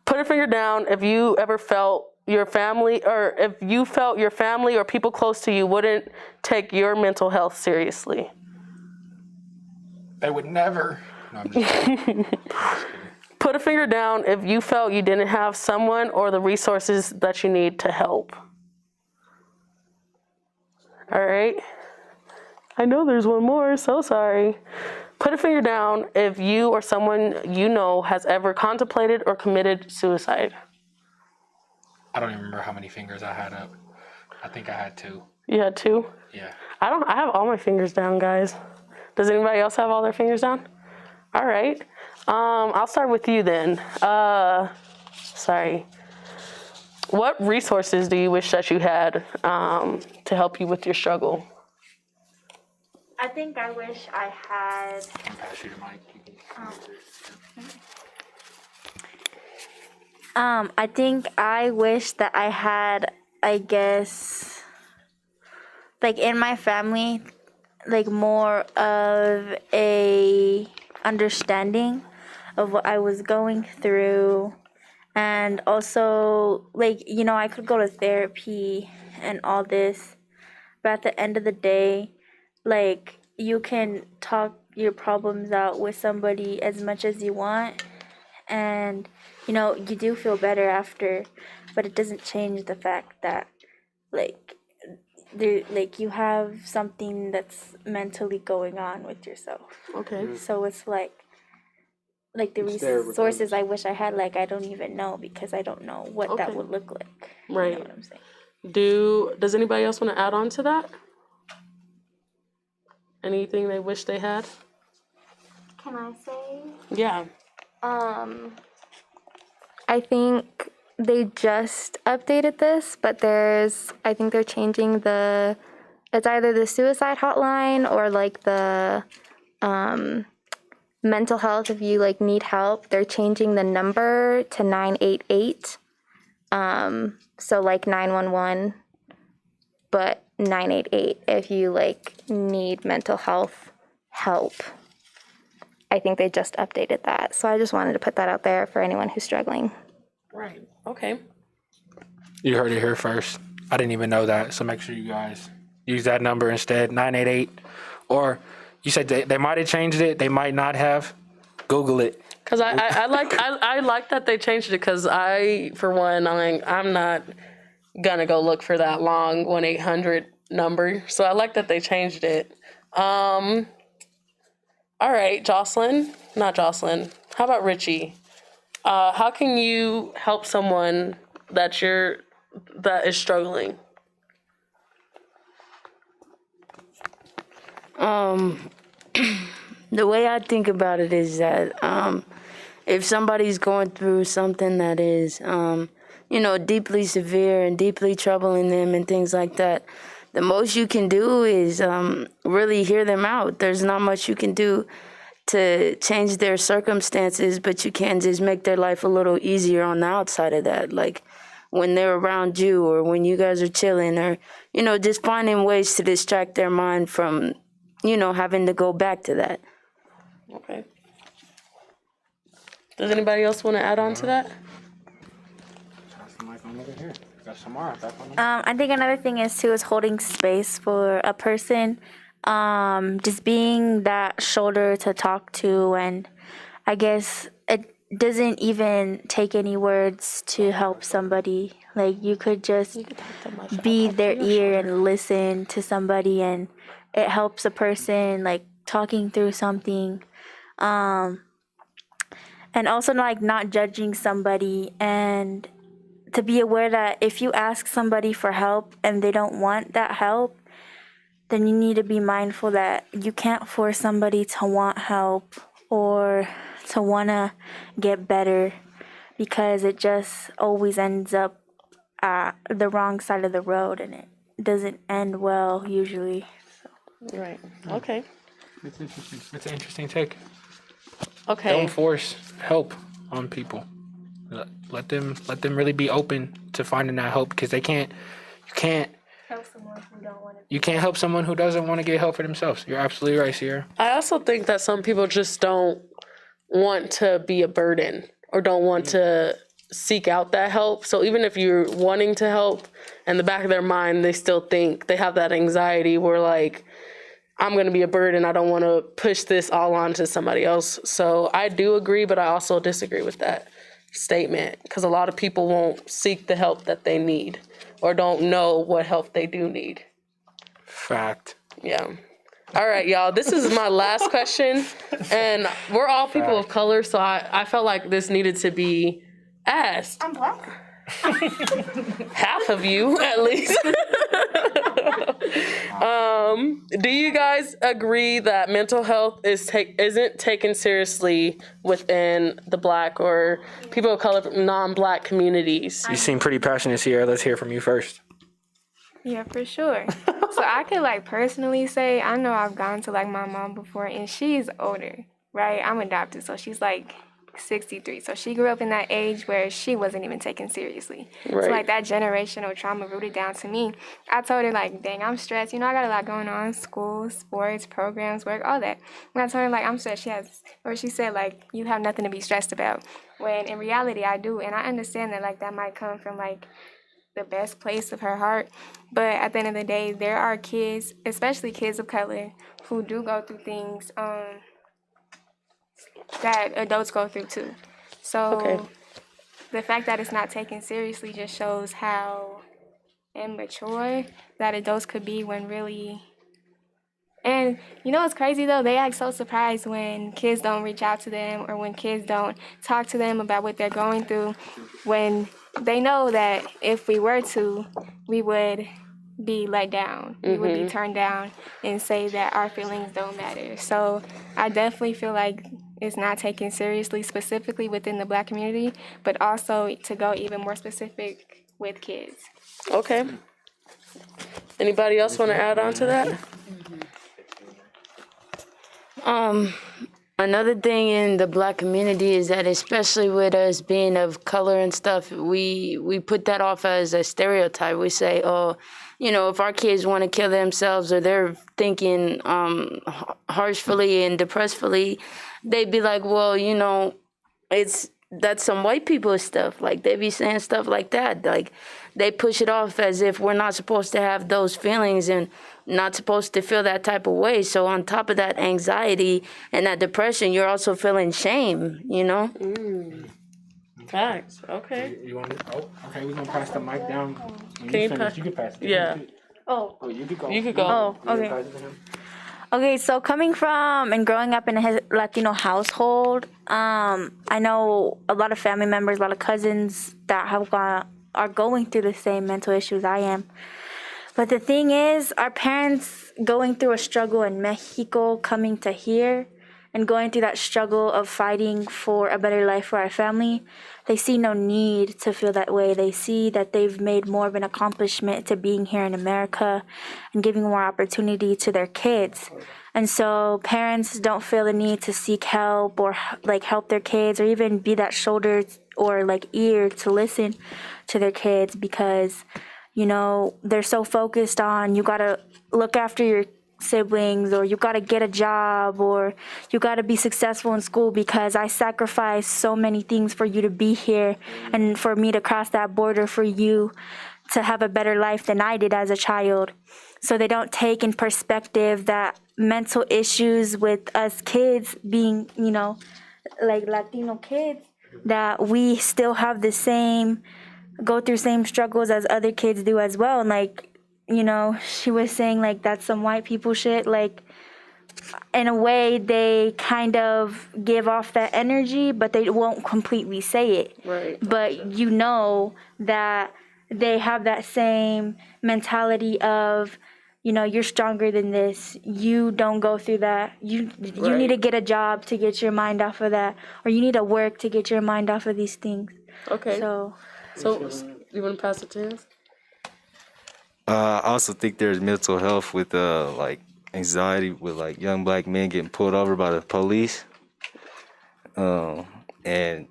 Put a finger down if you ever felt your family, or if you felt your family or people close to you wouldn't take your mental health seriously. They would never. No, I'm just kidding. Put a finger down if you felt you didn't have someone or the resources that you need to help. All right. I know there's one more, so sorry. Put a finger down if you or someone you know has ever contemplated or committed suicide. I don't even remember how many fingers I had up. I think I had 2. You had 2? Yeah. I have all my fingers down, guys. Does anybody else have all their fingers down? All right. I'll start with you then. Sorry. What resources do you wish that you had to help you with your struggle? I think I wish I had. I'll pass you the mic. I think I wish that I had, I guess, like in my family, like more of a understanding of what I was going through. And also, like, you know, I could go to therapy and all this, but at the end of the day, like, you can talk your problems out with somebody as much as you want, and you know, you do feel better after, but it doesn't change the fact that, like, you have something that's mentally going on with yourself. Okay. So it's like the resources I wish I had, like, I don't even know, because I don't know what that would look like. Right. You know what I'm saying? Does anybody else want to add on to that? Anything they wish they had? Can I say? Yeah. I think they just updated this, but I think they're changing it's either the suicide hotline or like the mental health if you like need help. They're changing the number to 988. So like 911, but 988 if you like need mental health help. I think they just updated that. So I just wanted to put that out there for anyone who's struggling. Right. Okay. You heard it here first. I didn't even know that. So make sure you guys use that number instead, 988. Or you said they might have changed it. They might not have. Google it. Because I like that they changed it, because I, for one, I'm not going to go look for that long 1-800 number. So I like that they changed it. All right, not Jocelyn. How about Richie? How can you help someone that is struggling? The way I think about it is that if somebody's going through something that is, deeply severe and deeply troubling them and things like that, the most you can do is really hear them out. There's not much you can do to change their circumstances, but you can just make their life a little easier on the outside of that. Like when they're around you or when you guys are chilling or, just finding ways to distract their mind from, having to go back to that. Okay. Does anybody else want to add on to that? I think another thing is too is holding space for a person, just being that shoulder to talk to, and I guess it doesn't even take any words to help somebody. Like you could just be their ear and listen to somebody, and it helps a person like talking through something, and also like not judging somebody, and to be aware that if you ask somebody for help and they don't want that help, then you need to be mindful that you can't force somebody to want help or to want to get better, because it just always ends up at the wrong side of the road and it doesn't end well usually. So. Right. Okay. It's interesting. It's an interesting take. Okay. Don't force help on people. Let them really be open to finding that help, because you can't Help someone who don't want to. You can't help someone who doesn't want to get help for themselves. You're absolutely right, Sierra. I also think that some people just don't want to be a burden or don't want to seek out that help. So even if you're wanting to help, in the back of their mind, they still think they have that anxiety where like, I'm going to be a burden. I don't want to push this all onto somebody else. So I do agree, but I also disagree with that statement, because a lot of people won't seek the help that they need or don't know what help they do need. Fact. Yeah. All right, y'all. This is my last question, and we're all people of color, so I felt like this needed to be asked. I'm black. Half of you, at least. Do you guys agree that mental health isn't taken seriously within the Black or people of color, non-Black communities? You seem pretty passionate, Sierra. Let's hear from you first. Yeah, for sure. So I could like personally say, I know I've gone to like my mom before and she's older, right? I'm adopted, so she's like 63. So she grew up in that age where she wasn't even taken seriously. Right. So like that generational trauma rooted down to me. I told her like, dang, I'm stressed. I got a lot going on, school, sports, programs, work, all that. And I told her like, I'm stressed. She said like, you have nothing to be stressed about. When in reality I do. And I understand that like that might come from like the best place of her heart. But at the end of the day, there are kids, especially kids of color, who do go through things that adults go through too. So the fact that it's not taken seriously just shows how immature that adults could be when really. And you know what's crazy though? They act so surprised when kids don't reach out to them or when kids don't talk to them about what they're going through, when they know that if we were to, we would be let down. We would be turned down and say that our feelings don't matter. So I definitely feel like it's not taken seriously, specifically within the Black community, but also to go even more specific with kids. Okay. Anybody else want to add on to that? Another thing in the Black community is that, especially with us being of color and stuff, we put that off as a stereotype. We say, oh, if our kids want to kill themselves or they're thinking harshly and depressfully, they'd be like, well, that's some white people stuff. Like, they be saying stuff like that. Like, they push it off as if we're not supposed to have those feelings and not supposed to feel that type of way. So on top of that anxiety and that depression, you're also feeling shame, Facts. Okay. You want to? Oh, okay. We're gonna pass the mic down. When Can you finish, pass? you can pass it. Yeah. Oh, you could go. You could go. Oh, okay. Okay, so coming from and growing up in a Latino household, I know a lot of family members, a lot of cousins that are going through the same mental issues I am. But the thing is, our parents going through a struggle in Mexico, coming to here, and going through that struggle of fighting for a better life for our family, they see no need to feel that way. They see that they've made more of an accomplishment to being here in America and giving more opportunity to their kids. And so parents don't feel the need to seek help or like help their kids or even be that shoulder or like ear to listen to their kids because, you know, they're so focused on you gotta look after your siblings or you gotta get a job or you gotta be successful in school because I sacrificed so many things for you to be here and for me to cross that border for you to have a better life than I did as a child. So they don't take in perspective that mental issues with us kids being, you know, like Latino kids, that we still have the same, go through same struggles as other kids do as well. And like, you know, she was saying like that's some white people shit. Like in a way they kind of give off that energy, but they won't completely say it. Right. But you know that they have that same mentality of, you know, you're stronger than this. You don't go through that. You need to get a job to get your mind off of that, or you need to work to get your mind off of these things. Okay. So you want to pass it to us? I also think there's mental health with like anxiety with like young black men getting pulled over by the police, and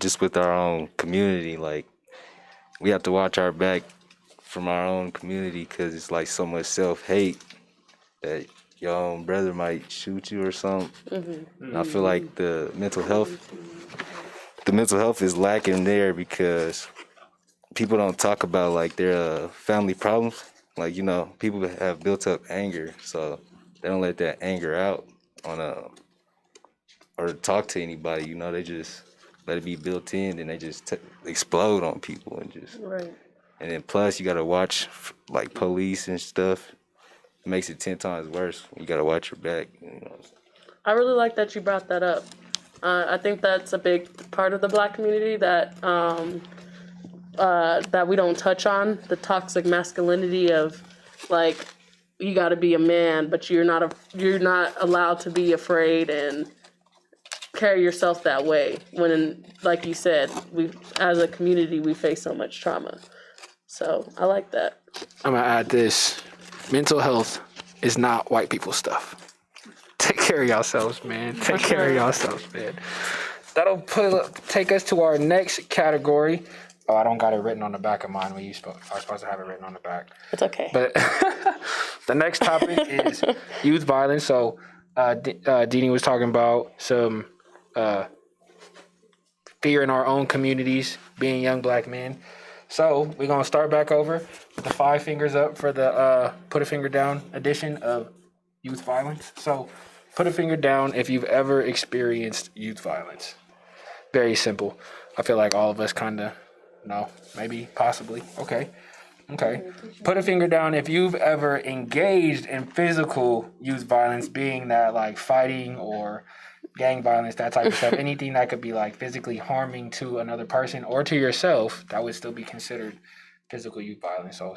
just with our own community, like we have to watch our back from our own community because it's like so much self-hate that your own brother might shoot you or something. And I feel like the mental health is lacking there because people don't talk about like their family problems. Like, you know, people have built up anger, so they don't let that anger out on or talk to anybody. You know, they just let it be built in, and they just explode on people and just. Right. And then plus you gotta watch like police and stuff. It makes it 10 times worse. You gotta watch your back. You know. I really like that you brought that up. I think that's a big part of the Black community that that we don't touch on, the toxic masculinity of like you got to be a man, but you're not allowed to be afraid and carry yourself that way. When, like you said, we as a community we face so much trauma. So I like that. I'm gonna add this: mental health is not white people stuff. Take care of yourselves, man. Take care of yourselves, man. That'll take us to our next category. Oh, I don't got it written on the back of mine. I was supposed to have it written on the back. It's okay. But the next topic is youth violence. So Deanie was talking about some fear in our own communities, being young black men. So we're going to start back over with the 5 fingers up for the put a finger down edition of youth violence. So put a finger down if you've ever experienced youth violence. Very simple. I feel like all of us kind of know, maybe, possibly. Okay. Put a finger down if you've ever engaged in physical youth violence, being that like fighting or gang violence, that type of stuff. Anything that could be like physically harming to another person or to yourself, that would still be considered physical youth violence. So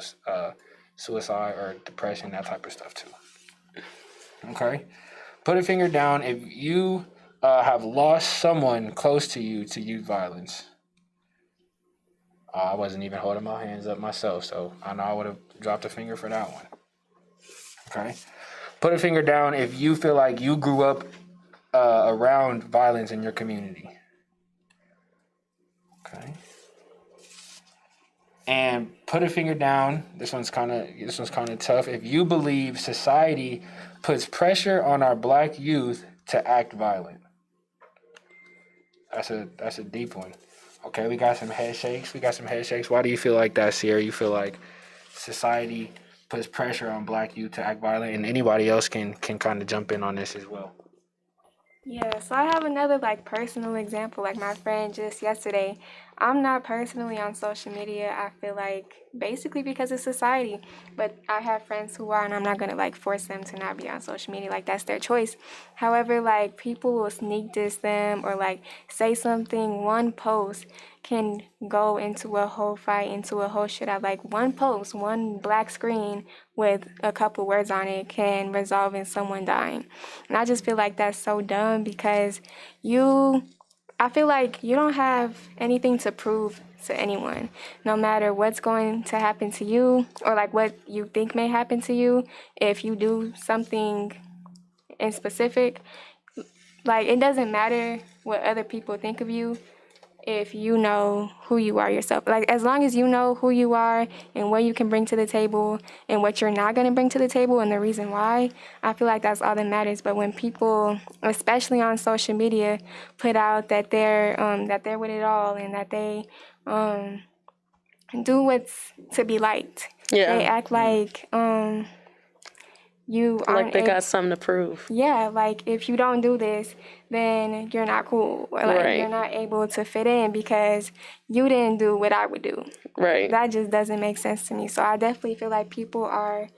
suicide or depression, that type of stuff too. Okay. Put a finger down if you have lost someone close to you to youth violence. I wasn't even holding my hands up myself, so I know I would have dropped a finger for that one. Okay. Put a finger down if you feel like you grew up around violence in your community. Okay. And put a finger down. This one's kind of tough. If you believe society puts pressure on our black youth to act violent. That's a deep one. Okay, we got some head shakes. Why do you feel like that, Sierra? You feel like society puts pressure on black youth to act violent, and anybody else can kind of jump in on this as well. Yeah, so I have another like personal example, like my friend just yesterday. I'm not personally on social media, I feel like, basically because of society, but I have friends who are, and I'm not gonna like force them to not be on social media, like that's their choice. However, like people will sneak diss them or like say something, one post can go into a whole fight, into a whole shootout. Like one post, one black screen with a couple words on it can result in someone dying. And I just feel like that's so dumb because I feel like you don't have anything to prove to anyone, no matter what's going to happen to you or like what you think may happen to you. If you do something in specific, like it doesn't matter what other people think of you if you know who you are yourself. Like as long as you know who you are and what you can bring to the table and what you're not going to bring to the table and the reason why, I feel like that's all that matters. But when people, especially on social media, put out that they're with it all and that they do what's to be liked, Yeah. they act like you aren't Like they got something to prove. Yeah, like if you don't do this, then you're not cool. Or like Right. you're not able to fit in because you didn't do what I would do. Right. That just doesn't make sense to me. So I definitely feel like people are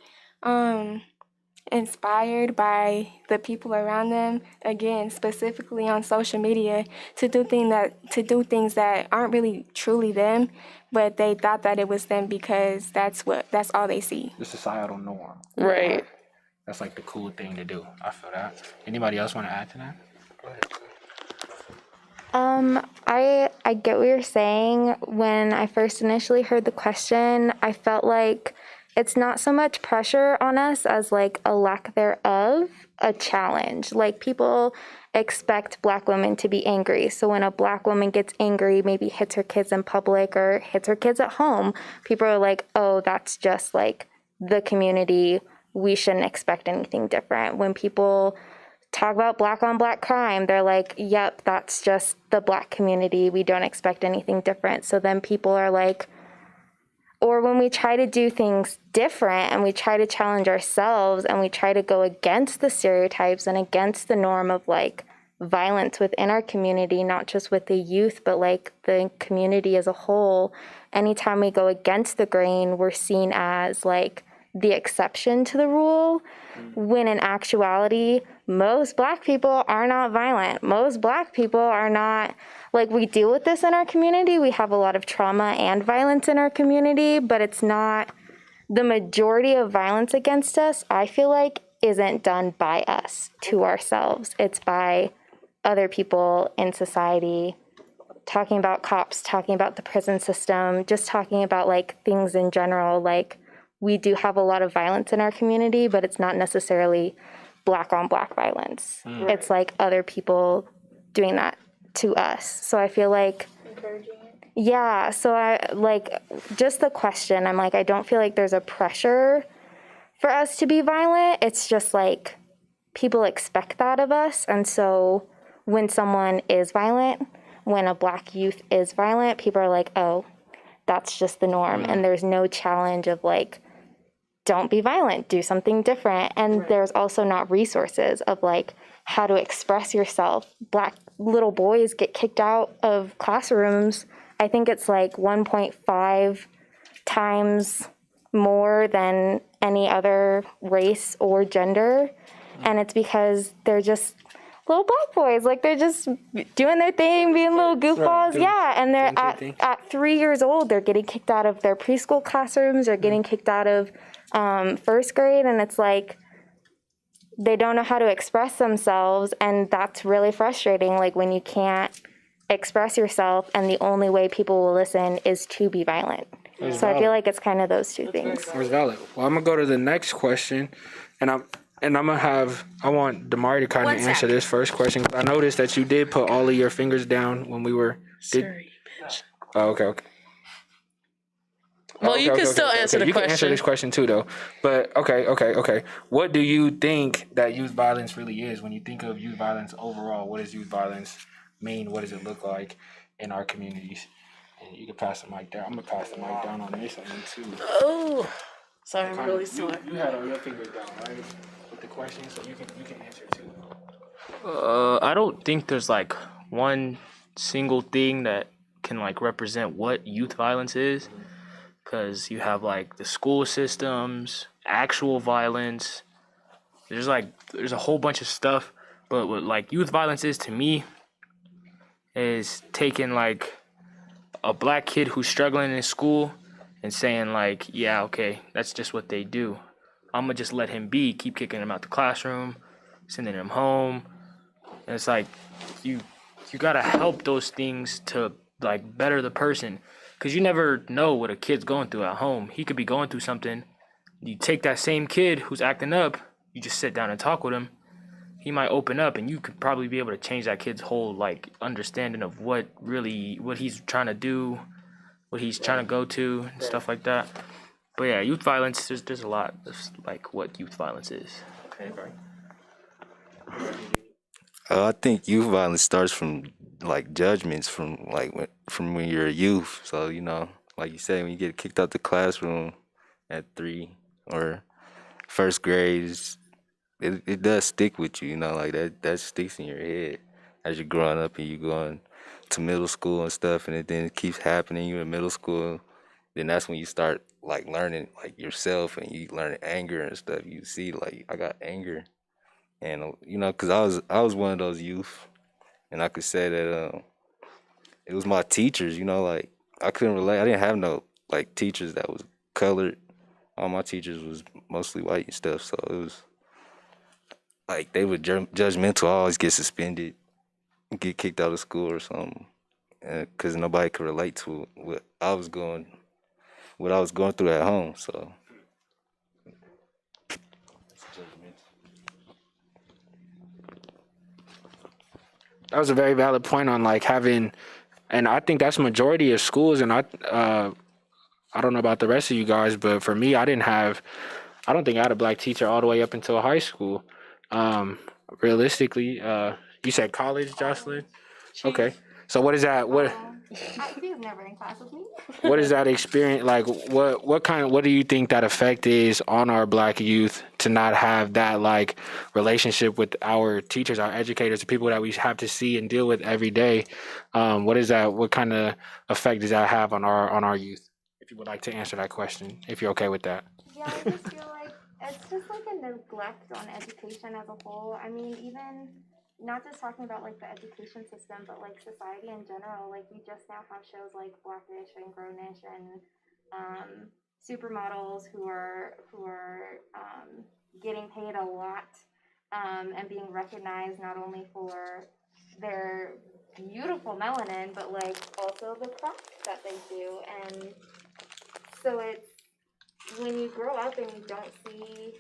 inspired by the people around them, again, specifically on social media, to do things that aren't really truly them, but they thought that it was them because that's all they see. The societal norm. Right. That's like the cool thing to do. I feel that. Anybody else want to add to that? Go ahead. I get what you're saying. When I first initially heard the question, I felt like it's not so much pressure on us as like a lack thereof, a challenge. Like people expect Black women to be angry. So when a Black woman gets angry, maybe hits her kids in public or hits her kids at home, people are like, oh, that's just like the community. We shouldn't expect anything different. When people talk about Black on Black crime, they're like, yep, that's just the Black community. We don't expect anything different. So then people are like, or when we try to do things different and we try to challenge ourselves and we try to go against the stereotypes and against the norm of like violence within our community, not just with the youth, but like the community as a whole, anytime we go against the grain, we're seen as like the exception to the rule, when in actuality, most Black people are not violent. Most Black people are not, like, we deal with this in our community. We have a lot of trauma and violence in our community, but it's not the majority of violence against us, I feel like, isn't done by us to ourselves. It's by other people in society, talking about cops, talking about the prison system, just talking about like things in general. Like, we do have a lot of violence in our community, but it's not necessarily Black on Black violence. It's like other people doing that to us. So I feel like, yeah, so I like just the question, I'm like, I don't feel like there's a pressure for us to be violent. It's just like people expect that of us. And so when someone is violent, when a Black youth is violent, people are like, oh, that's just the norm. And there's no challenge of like, don't be violent, do something different. And there's also not resources of like how to express yourself. Black little boys get kicked out of classrooms. I think it's like 1.5 times more than any other race or gender. And it's because they're just little Black boys. Like they're just doing their thing, being little goofballs. Yeah, and they're at 3 years old, they're getting kicked out of their preschool classrooms. They're getting kicked out of first grade, and it's like they don't know how to express themselves, and that's really frustrating. Like when you can't express yourself, and the only way people will listen is to be violent. So I feel like it's kind of those two things. That's valid. Well, I'm gonna go to the next question, and I want Damari to kind of answer this first question. I noticed that you did put all of your fingers down when we were. Sorry, bitch. Oh, okay. Well, you can still answer the you question. You can answer this question too, though. But okay. What do you think that youth violence really is? When you think of youth violence overall, what does youth violence mean? What does it look like in our communities? And you can pass the mic down. I'm gonna pass the mic down on this one too. Oh, sorry, I'm really smart. You had all your fingers down, right? With the question, so you can answer too. I don't think there's like one single thing that can like represent what youth violence is. Because you have like the school systems, actual violence. There's a whole bunch of stuff. But what like youth violence is to me is taking like a black kid who's struggling in school and saying like, yeah, okay, that's just what they do. I'm gonna just let him be, keep kicking him out the classroom, sending him home. And it's like you gotta help those things to like better the person, because you never know what a kid's going through at home. He could be going through something. You take that same kid who's acting up, you just sit down and talk with him. He might open up, and you could probably be able to change that kid's whole like understanding of what he's trying to do, what he's trying to go to, and stuff like that. But yeah, youth violence, there's a lot of like what youth violence is. Okay, right. I think youth violence starts from like judgments from when you're a youth. So like you said, when you get kicked out the classroom at 3 or first grade, it does stick with you. Like that sticks in your head as you're growing up and you going to middle school and stuff, and then it keeps happening. You're in middle school, then that's when you start like learning like yourself, and you learn anger and stuff. You see like I got anger. And because I was one of those youth, and I could say that it was my teachers. Like I couldn't relate. I didn't have no like teachers that was colored. All my teachers was mostly white and stuff. So it was like they were judgmental. I always get suspended, get kicked out of school or something, because nobody could relate to what I was going through at home. So. That was a very valid point on like having, and I think that's majority of schools. And I don't know about the rest of you guys, but for me, I don't think I had a black teacher all the way up until high school. Realistically, you said college, Jocelyn? Okay. So what is that? What He was never in class with me. what is that experience like? What do you think that effect is on our black youth to not have that like relationship with our teachers, our educators, the people that we have to see and deal with every day? What is that? What kind of effect does that have on our youth? If you would like to answer that question, if you're okay with that. Yeah, I just feel like it's just like a neglect on education as a whole. I mean, even not just talking about like the education system, but like society in general. Like we just now have shows like Blackish and Grownish and supermodels who are getting paid a lot and being recognized not only for their beautiful melanin, but like also the craft that they do. And so it's when you grow up and you don't see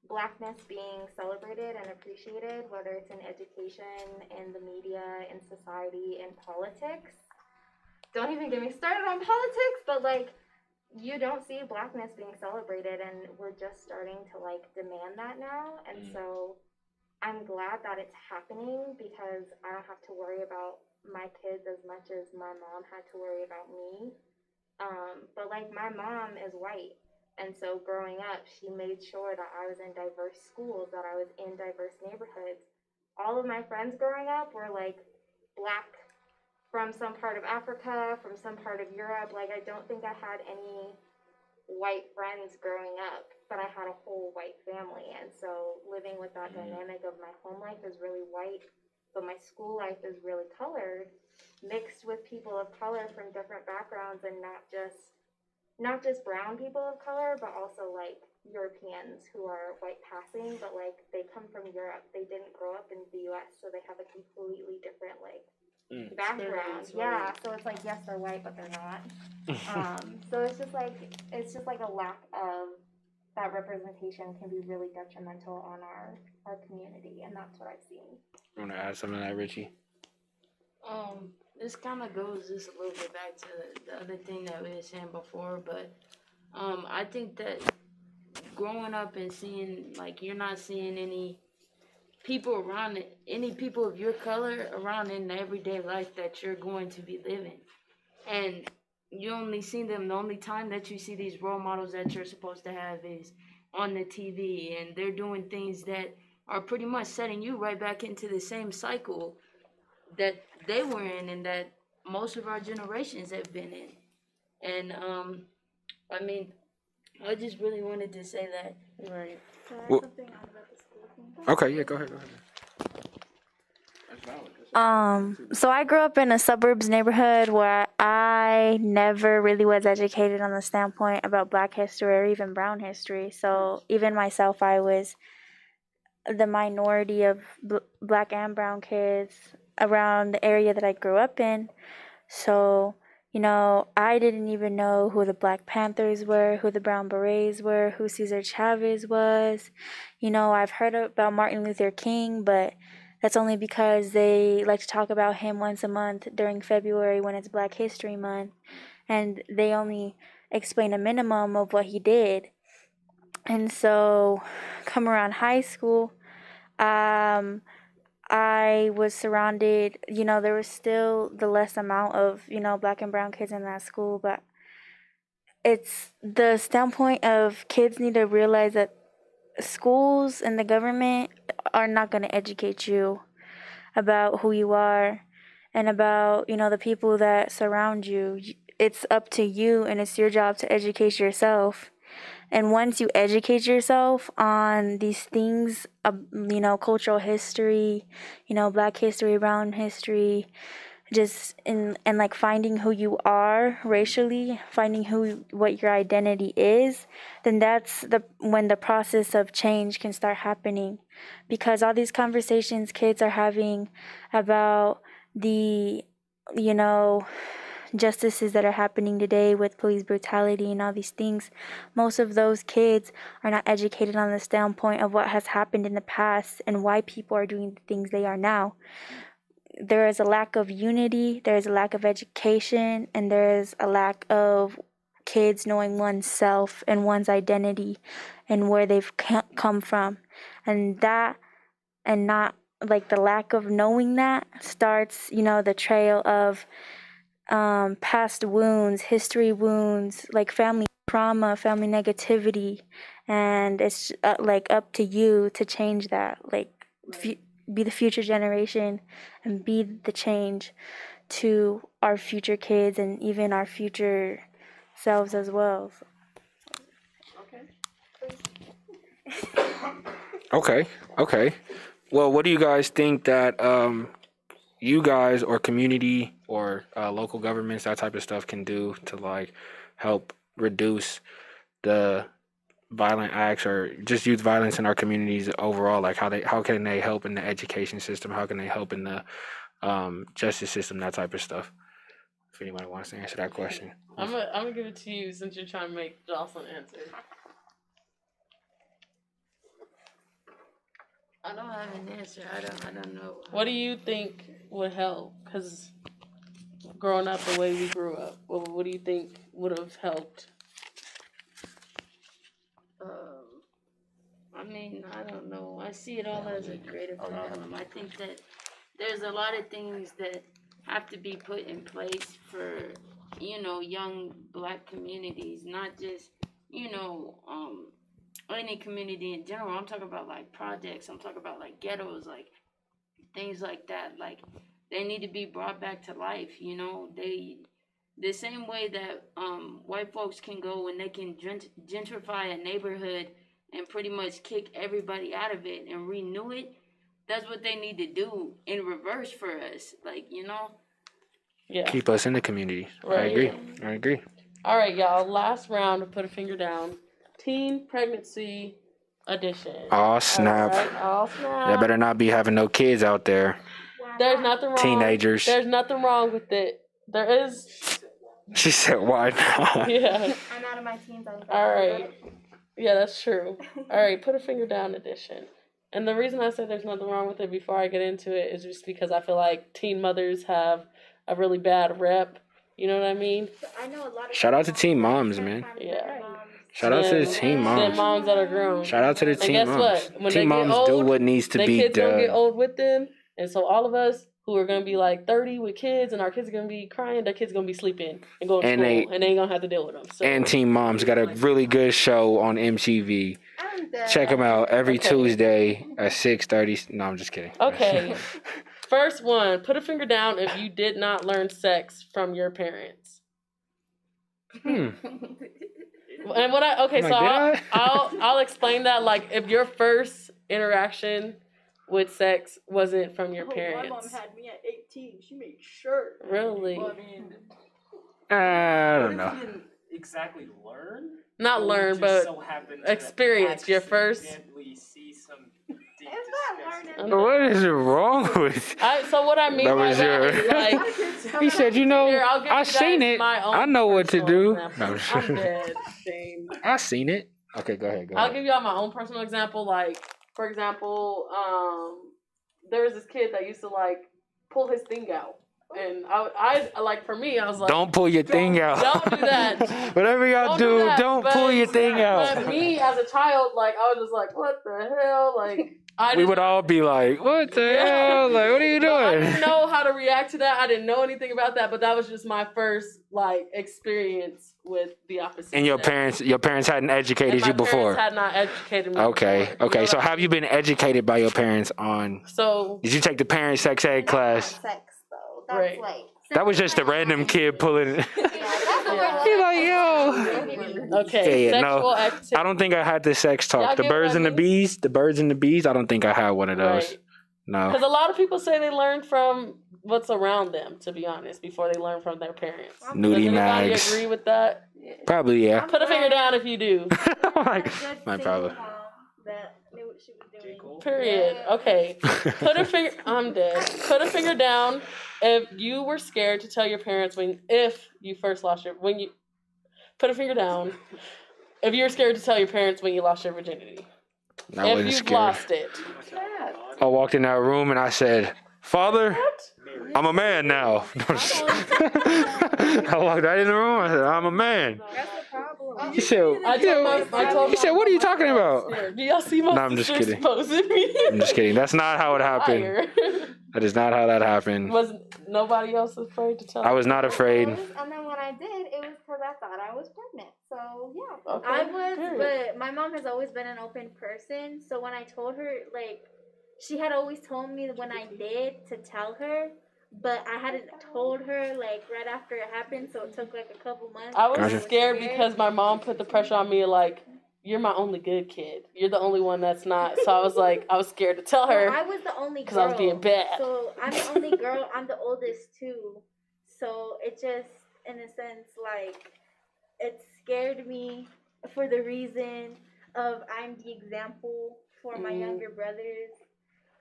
Blackness being celebrated and appreciated, whether it's in education, in the media, in society, in politics. Don't even get me started on politics, but like you don't see Blackness being celebrated, and we're just starting to like demand that now. And so I'm glad that it's happening, because I don't have to worry about my kids as much as my mom had to worry about me. But like my mom is white. And so growing up, she made sure that I was in diverse schools, that I was in diverse neighborhoods. All of my friends growing up were like Black from some part of Africa, from some part of Europe. Like I don't think I had any white friends growing up, but I had a whole white family. And so living with that dynamic of my home life is really white, but my school life is really colored, mixed with people of color from different backgrounds, and not just brown people of color, but also like Europeans who are white passing, but like they come from Europe. They didn't grow up in the US, so they have a completely different like background. Yeah, so it's like, yes, they're white, but they're not. So it's just like a lack of that representation can be really detrimental on our community, and that's what I've seen. You want to add something to that, Richie? This kind of goes just a little bit back to the other thing that we were saying before, but I think that growing up and seeing, like, you're not seeing any people of your color around in the everyday life that you're going to be living. And you only see them, the only time that you see these role models that you're supposed to have is on the TV, and they're doing things that are pretty much setting you right back into the same cycle that they were in and that most of our generations have been in. And I mean, I just really wanted to say that. Right. Okay, yeah, go ahead. That's valid. So I grew up in a suburbs neighborhood where I never really was educated on the standpoint about Black history or even brown history. So even myself, I was the minority of Black and brown kids around the area that I grew up in. So, you know, I didn't even know who the Black Panthers were, who the Brown Berets were, who Cesar Chavez was. You know, I've heard about Martin Luther King, but that's only because they like to talk about him once a month during February when it's Black History Month. And they only explain a minimum of what he did. And so, come around high school, I was surrounded, you know, there was still the less amount of, you know, Black and brown kids in that school, but it's the standpoint of kids need to realize that schools and the government are not going to educate you about who you are and about, you know, the people that surround you. It's up to you and it's your job to educate yourself. And once you educate yourself on these things, you know, cultural history, you know, Black history, brown history, just and like finding who you are racially, finding what your identity is, then that's when the process of change can start happening. Because all these conversations kids are having about the, you know, justices that are happening today with police brutality and all these things, most of those kids are not educated on the standpoint of what has happened in the past and why people are doing the things they are now. There is a lack of unity, there is a lack of education, and there is a lack of kids knowing oneself and one's identity and where they've come from. And that, and not like the lack of knowing that starts, you know, the trail of past wounds, history wounds, like family trauma, family negativity, and it's like up to you to change that. Like be the future generation and be the change to our future kids and even our future selves as well. Okay. Well, what do you guys think that you guys or community or local governments, that type of stuff, can do to like help reduce the violent acts or just youth violence in our communities overall? Like how can they help in the education system? How can they help in the justice system? That type of stuff. If anybody wants to answer that question, I'm gonna give it to you since you're trying to make Jocelyn answer. I don't have an answer. I don't know. What do you think would help? Because growing up the way we grew up, what do you think would have helped? I mean, I don't know. I see it all as a greater problem. I think that there's a lot of things that have to be put in place for, you know, young Black communities, not just, you know, any community in general. I'm talking about like projects. I'm talking about like ghettos, like things like that. Like they need to be brought back to life. You know, the same way that white folks can go and they can gentrify a neighborhood and pretty much kick everybody out of it and renew it. That's what they need to do in reverse for us. Like, you know. Yeah. keep us in the community. Right. I agree. All right, y'all. Last round to put a finger down. Teen pregnancy edition. Oh snap! All right. Oh snap! They better not be having no kids out there. There's nothing wrong. Teenagers. There's nothing wrong with it. There is. She said, "Why not?" Yeah. I'm out of my teens. All right. Yeah, that's true. All right, put a finger down edition. And the reason I said there's nothing wrong with it before I get into it is just because I feel like teen mothers have a really bad rep. You know what I mean? I know a lot of Shout out to teen moms, man. Yeah. Shout out to the teen moms. The moms that are grown. Shout out to the teen moms. What? When teen they moms get old, do what needs to their be kids done. gonna get old with them, and so all of us who are gonna be like 30 with kids, and our kids are gonna be crying, their kids are gonna be sleeping and going to school, and they ain't gonna have to deal with them. So. And teen moms got a really good show on MTV. Check them out every Tuesday at 6:30. No, I'm just kidding. Okay. First one, put a finger down if you did not learn sex from your parents. And what I'll explain that, like, if your first interaction with sex wasn't from your parents. My mom had me at She made sure. Really? Well, I mean, I what don't if know. you didn't exactly learn? Not Or learn, just but so happened to experience your first. accidentally see some deep What is wrong with? So what I mean That by was that your. is like, He said, you know, Here, I'll give I you seen guys it. my own I know what to do. personal No, example. I'm dead. Shame. I seen it. Okay, go ahead. Go I'll ahead. give y'all my own personal example. Like, for example, there was this kid that used to like pull his thing out. And I like, for me, I was like, Don't pull your thing out. Don't do that. Whatever y'all do, that, don't but- pull your thing out. But me as a child, like, I was just like, what the hell? Like, We would all be like, what the hell? Like, what are you So I doing? didn't know how to react to that. I didn't know anything about that, but that was just my first like experience with the opposite. And your sex. parents hadn't educated And my you before. parents had not educated me. Okay, before. okay. You know So what I have you been educated by your parents on? So Did you take the parent sex ed class? Sex though. That's Right. like. That was just a random kid pulling. He's like, yo. Okay, Yeah, sexual no. activity. I don't think I had the sex Y'all talk. The get what birds I and the mean? bees. The birds and the bees. I don't think I had one of those. Right. No. Because a lot of people say they learn from what's around them, to be honest, before they learn from their parents. Nudie Does anybody mags. agree with that? Probably yeah. Put a finger down if you do. Like, my problem. That knew what she was doing. Period. Okay. Put a finger. I'm dead. Put a finger down if you were scared to tell your parents if you first lost your Put a finger down if you were scared to tell your parents when you lost your virginity. I if wasn't you've scared. lost it. I walked in that room and I said, "Father, I'm a man now." I walked right in the room. I said, "I'm a man." He said, he said, "What are you talking about?" Do y'all see my No, I'm just sister kidding. exposing me? I'm just kidding. That's not how it happened. Liar. That is not how that happened. Was nobody else afraid to tell? I was not afraid. And then when I did, it was because I thought I was pregnant. So yeah, Okay, I was. period. But my mom has always been an open person. So when I told her, like, she had always told me when I did to tell her, but I hadn't told her like right after it happened. So it took like a couple months. I was scared because my mom put the pressure on me, like, you're my only good kid. You're the only one that's not. So I was like, I was scared to tell her. Well, I was the only girl. Because I was being bad. So I'm the only girl. I'm the oldest too. So it just, in a sense, like, it scared me for the reason of I'm the example for my younger brothers.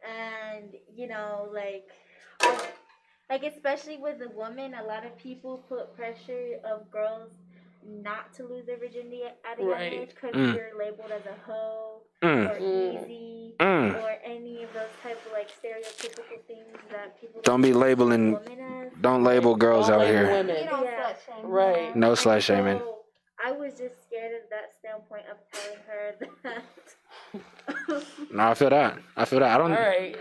And, you know, like especially with a woman, a lot of people put pressure of girls not to lose their virginity at a young age because you're labeled as a hoe or easy or any of those type of like stereotypical things that people Don't be labeling. Don't label girls out here. Women. Yeah. Right. No slut shaming. So I was just scared of that standpoint of telling her that. No, I feel that. I feel that. I don't. All right.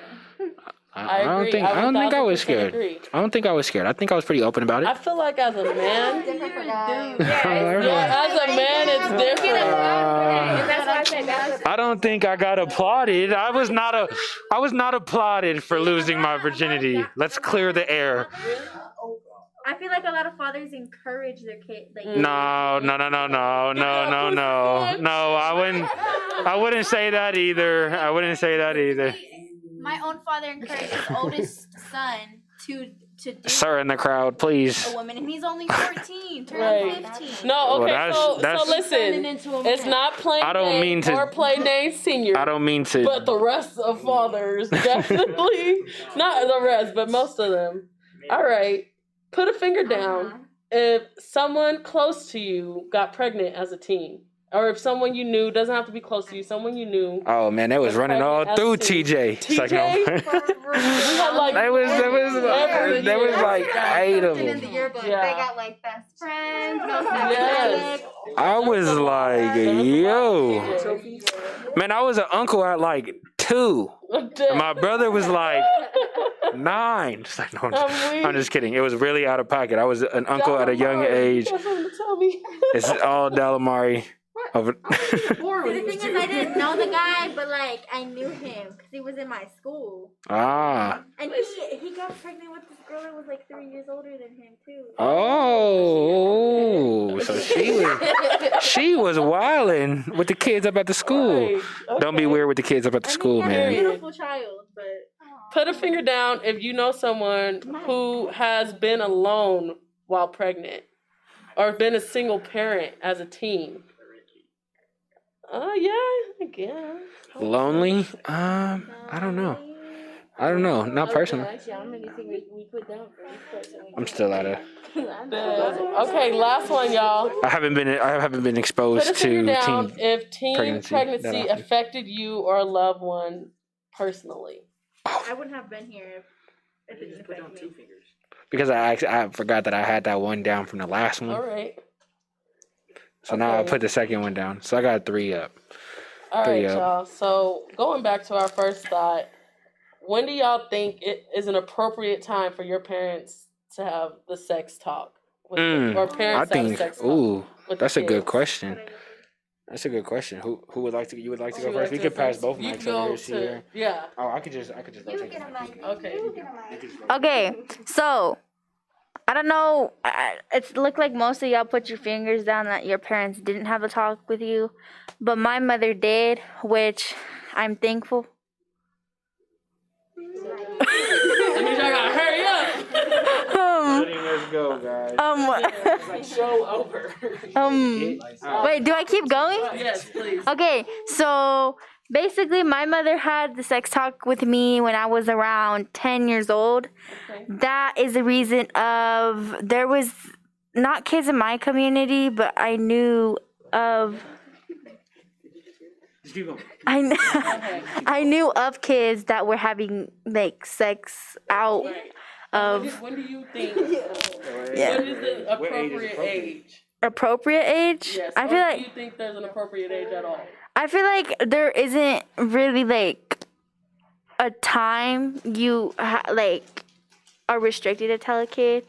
I don't agree. think. I don't think I was 1000% scared. agree. I don't think I was scared. I think I was pretty open about it. I feel like as a man, Different for guys. as a man, it's different. That's why I said that's I don't think I got applauded. I was not applauded for losing my virginity. Let's clear the air. I feel like a lot of fathers encourage their kids. Like, No. I wouldn't say that either. I wouldn't say that either. my own father encouraged his oldest son to do Sir in the crowd, please. a woman, and he's only 14, turning Right. 15. No, okay, Well, that's- so listen, it's not plain I don't mean to- or play name senior. I don't mean to. But the rest of fathers definitely, not the rest, but most of them. All right, put a finger down if someone close to you got pregnant as a teen. Or if someone you knew, doesn't have to be close to you, someone you knew. Oh man, that was running all through TJ. It's like, no. We had like There was like 8 of In them. the yearbook, Yeah. they got like best friends, Yes. I was like, yo. Man, I was an uncle at like 2. My brother was like 9. It's like, no, I'm just kidding. It was really out of pocket. I was an uncle at a young age. It's all Dalamari. Over. See, the thing is, I didn't know the guy, but like I knew him because he was in my school. Ah. And he got pregnant with this girl that was like 3 years older than him too. Oh, so she was wilding with the kids up at the school. Right. Don't be weird with the kids up at the school, He had a man. beautiful child, but Put a finger down if you know someone who has been alone while pregnant or been a single parent as a teen. Yeah, again. Lonely? I don't know. Not personally. Actually, how many fingers we put down for each person? I'm still at a. Okay, last one, y'all. I haven't been Put exposed a finger to down teen if teen pregnancy pregnancy that often. affected you or a loved one personally. I wouldn't have been here if it didn't affect me. Because I forgot that I had that one down from the last one. All right. So now I Okay. put the second one down. So I got 3 up. All right, 3 up. y'all. So going back to our first thought, when do y'all think it is an appropriate time for your parents to have the sex talk? With or I parents to have think. sex talk? Ooh, with that's the a good kids? question. That's a good question. Who would like to? You would like to Who go would like first? We to go could pass first? both You mics can over go here. See to- here. yeah. Oh, I could just rotate it. Okay. Okay, so I don't know. It looked like most of y'all put your fingers down that your parents didn't have a talk with you, but my mother did, which I'm thankful. That means y'all gotta hurry up. Let's go, guys. It's like show over. Wait, do I keep going? Yes, please. Okay, so basically, my mother had the sex talk with me when I was around 10 years old. Okay. That is the reason of there was not kids in my community, but I knew of. I knew of kids that were having like sex out of When do you think? Yeah. When is the appropriate age? appropriate age. Yes. I feel or like do you think there's an appropriate age at all? I feel like there isn't really like a time you like are restricted to tell a kid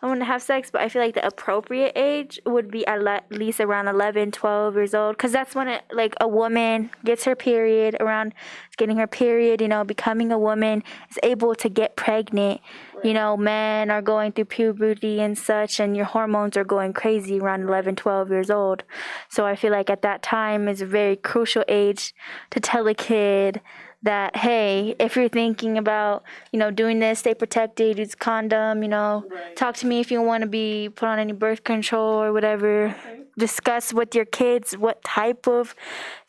I want to have sex, but I feel like the appropriate age would be at least around 11, 12 years old, because that's when like a woman gets her period, around getting her period, you know, becoming a woman, is able to get pregnant. You know, men are going through puberty and such, and your hormones are going crazy around 11, 12 years old. So I feel like at that time is a very crucial age to tell a kid that, hey, if you're thinking about, you know, doing this, stay protected, use condom, you know, talk to me if you want to be put on any birth control or whatever. Okay. Discuss with your kids what type of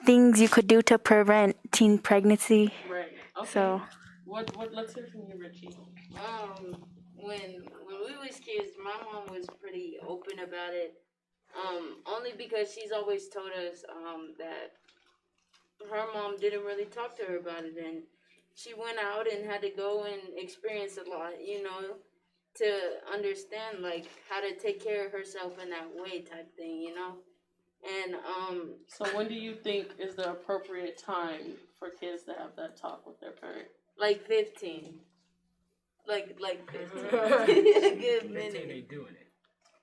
things you could do to prevent teen pregnancy. Right. Okay. So, What? Let's hear from you, Richie. When we was kids, my mom was pretty open about it. Only because she's always told us that her mom didn't really talk to her about it, and she went out and had to go and experience a lot, you know, to understand like how to take care of herself in that way type thing, you know. And So when do you think is the appropriate time for kids to have that talk with their parent? like 15. Like 15. A good minute. They doing it.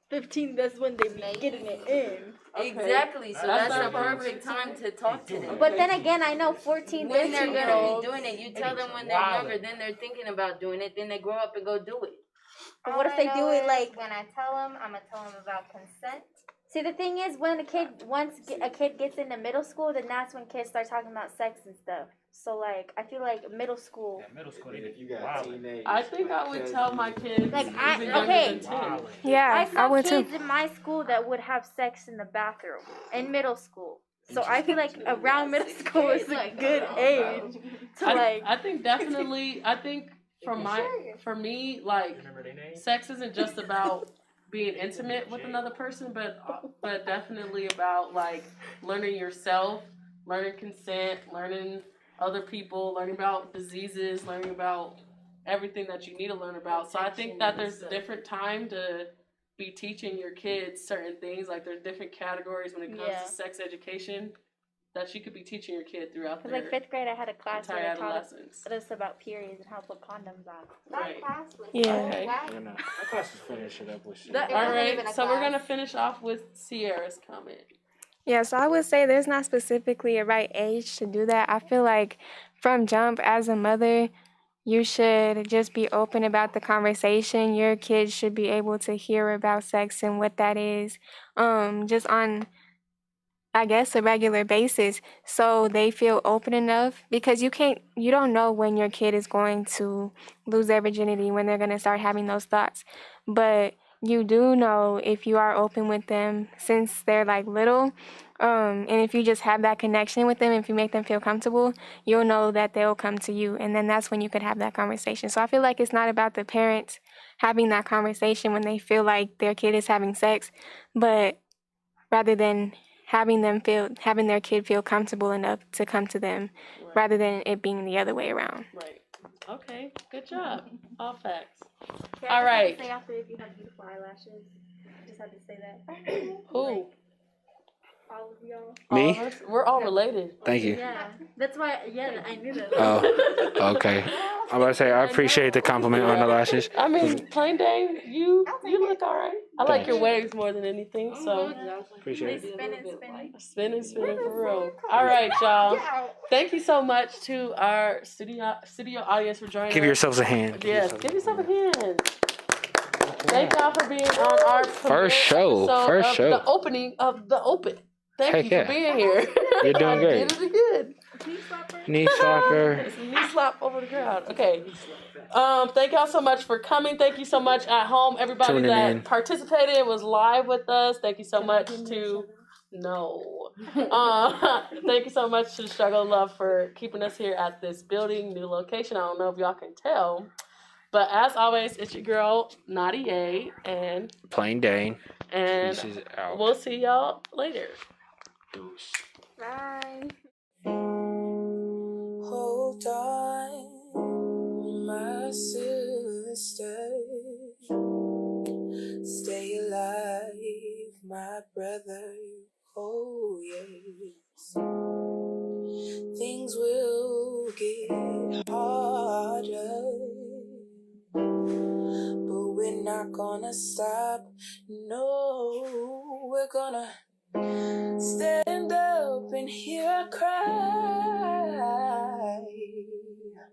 15, that's when they be getting it in. Exactly. So That's that's their the perfect time to talk to them. But then again, I know 14, When they're 13 year gonna olds. be doing it, you tell them when they're younger, then they're thinking about doing it, then they grow up and go do it. But what if they do it like when I tell them, I'm gonna tell them about consent. See, the thing is, when once a kid gets into middle school, then that's when kids start talking about sex and stuff. So, like, I feel like middle school. Middle school. If you got teenagers, I think I would tell my kids Like, even younger okay. than 10. Yeah, I saw would kids in my school that would have sex in the bathroom in middle school. So I feel like around middle school is a good age to I think definitely. I think for me, like, sex isn't just about being intimate with another person, but definitely about like learning yourself, learning consent, learning other people, learning about diseases, learning about everything that you need to learn about. So I think that there's a different time to be teaching your kids certain things. Like there's different categories when it comes to sex education that you could be teaching your kid throughout Because their like 5th grade, I had a class where entire they taught adolescence. us about periods and how to put condoms on. Right. Yeah. Okay. My class is finishing up with shit. All right. So we're gonna finish off with Sierra's comment. Yeah, so I would say there's not specifically a right age to do that. I feel like from jump as a mother, you should just be open about the conversation. Your kids should be able to hear about sex and what that is. Just on I guess, a regular basis, so they feel open enough, because you don't know when your kid is going to lose their virginity, when they're going to start having those thoughts. But you do know if you are open with them since they're like little, and if you just have that connection with them, if you make them feel comfortable, you'll know that they'll come to you, and then that's when you could have that conversation. So I feel like it's not about the parents having that conversation when they feel like their kid is having sex, but rather than having their kid feel comfortable enough to come to them, rather than it being the other way around. Right. Okay. Good job. All facts. Yeah, All right. Say after if you had beautiful eyelashes. I just had to say that. Who? All of y'all. Me? All of us? We're all related. Thank you. Yeah, that's why. Yeah, I knew that. Oh, okay. I'm about to say I appreciate the compliment on the lashes. I mean, plain Dane, you look all right. I like your waves more than anything, so. Appreciate it. Spinning for real. All right, y'all. Thank you so much to our studio audience for joining us. Give yourselves a hand. Yes, give yourself a hand. Thank y'all for being on our First show. The opening of the open. Thank you for being here. You're doing great. Did it again. Knee slapper. It's a knee slap over the crowd. Okay. Thank y'all so much for coming. Thank you so much at home, everybody Tuning that in. participated, was live with us. Thank you so much to thank you so much to Struggle Love for keeping us here at this building, new location. I don't know if y'all can tell, but as always, it's your girl Naughty A and Plain Dane. And This is out. we'll see y'all later. Bye. Hold on, my sister. Stay alive, my brother. Oh, yes. Things will get harder, but we're not gonna stop. No, we're gonna stand up and hear a cry.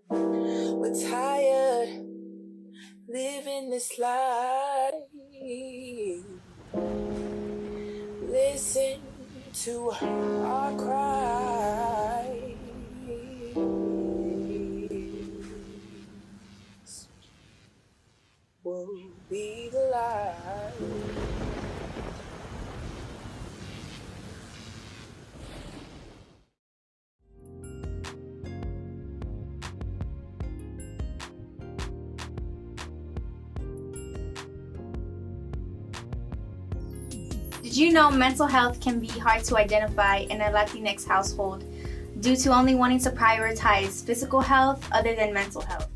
We're tired living this life. Listen to our cries. We'll be the light. Did you know mental health can be hard to identify in a Latinx household due to only wanting to prioritize physical health other than mental health?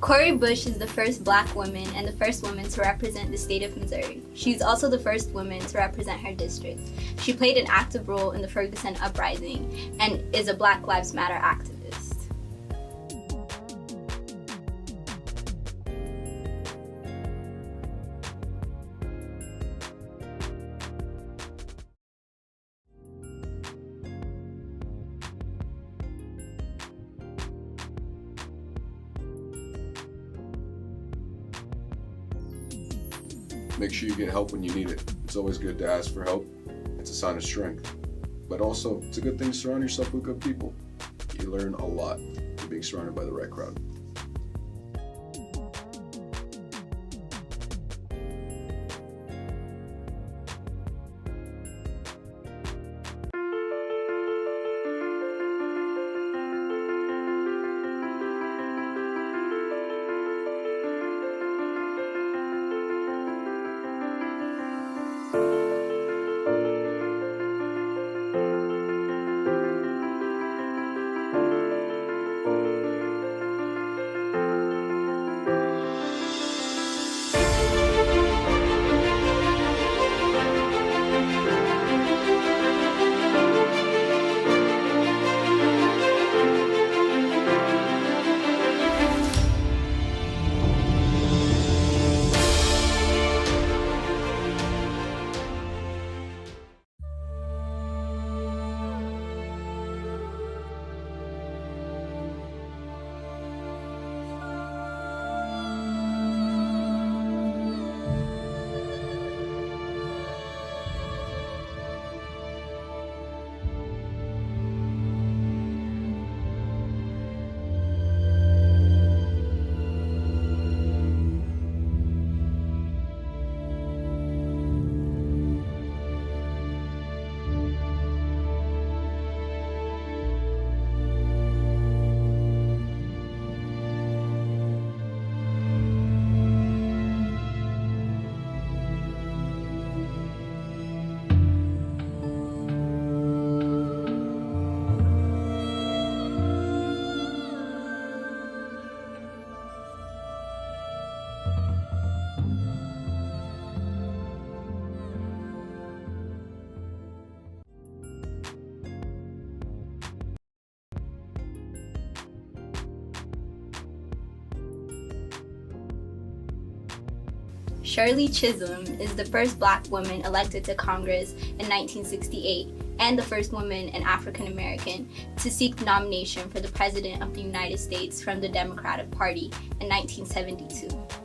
Cori Bush is the first Black woman and the first woman to represent the state of Missouri. She's also the first woman to represent her district. She played an active role in the Ferguson Uprising and is a Black Lives Matter activist. Make sure you get help when you need it. It's always good to ask for help. It's a sign of strength. But also, it's a good thing to surround yourself with good people. You learn a lot from being surrounded by the right crowd. Shirley Chisholm is the first Black woman elected to Congress in 1968 and the first woman and African American to seek the nomination for the President of the United States from the Democratic Party in 1972.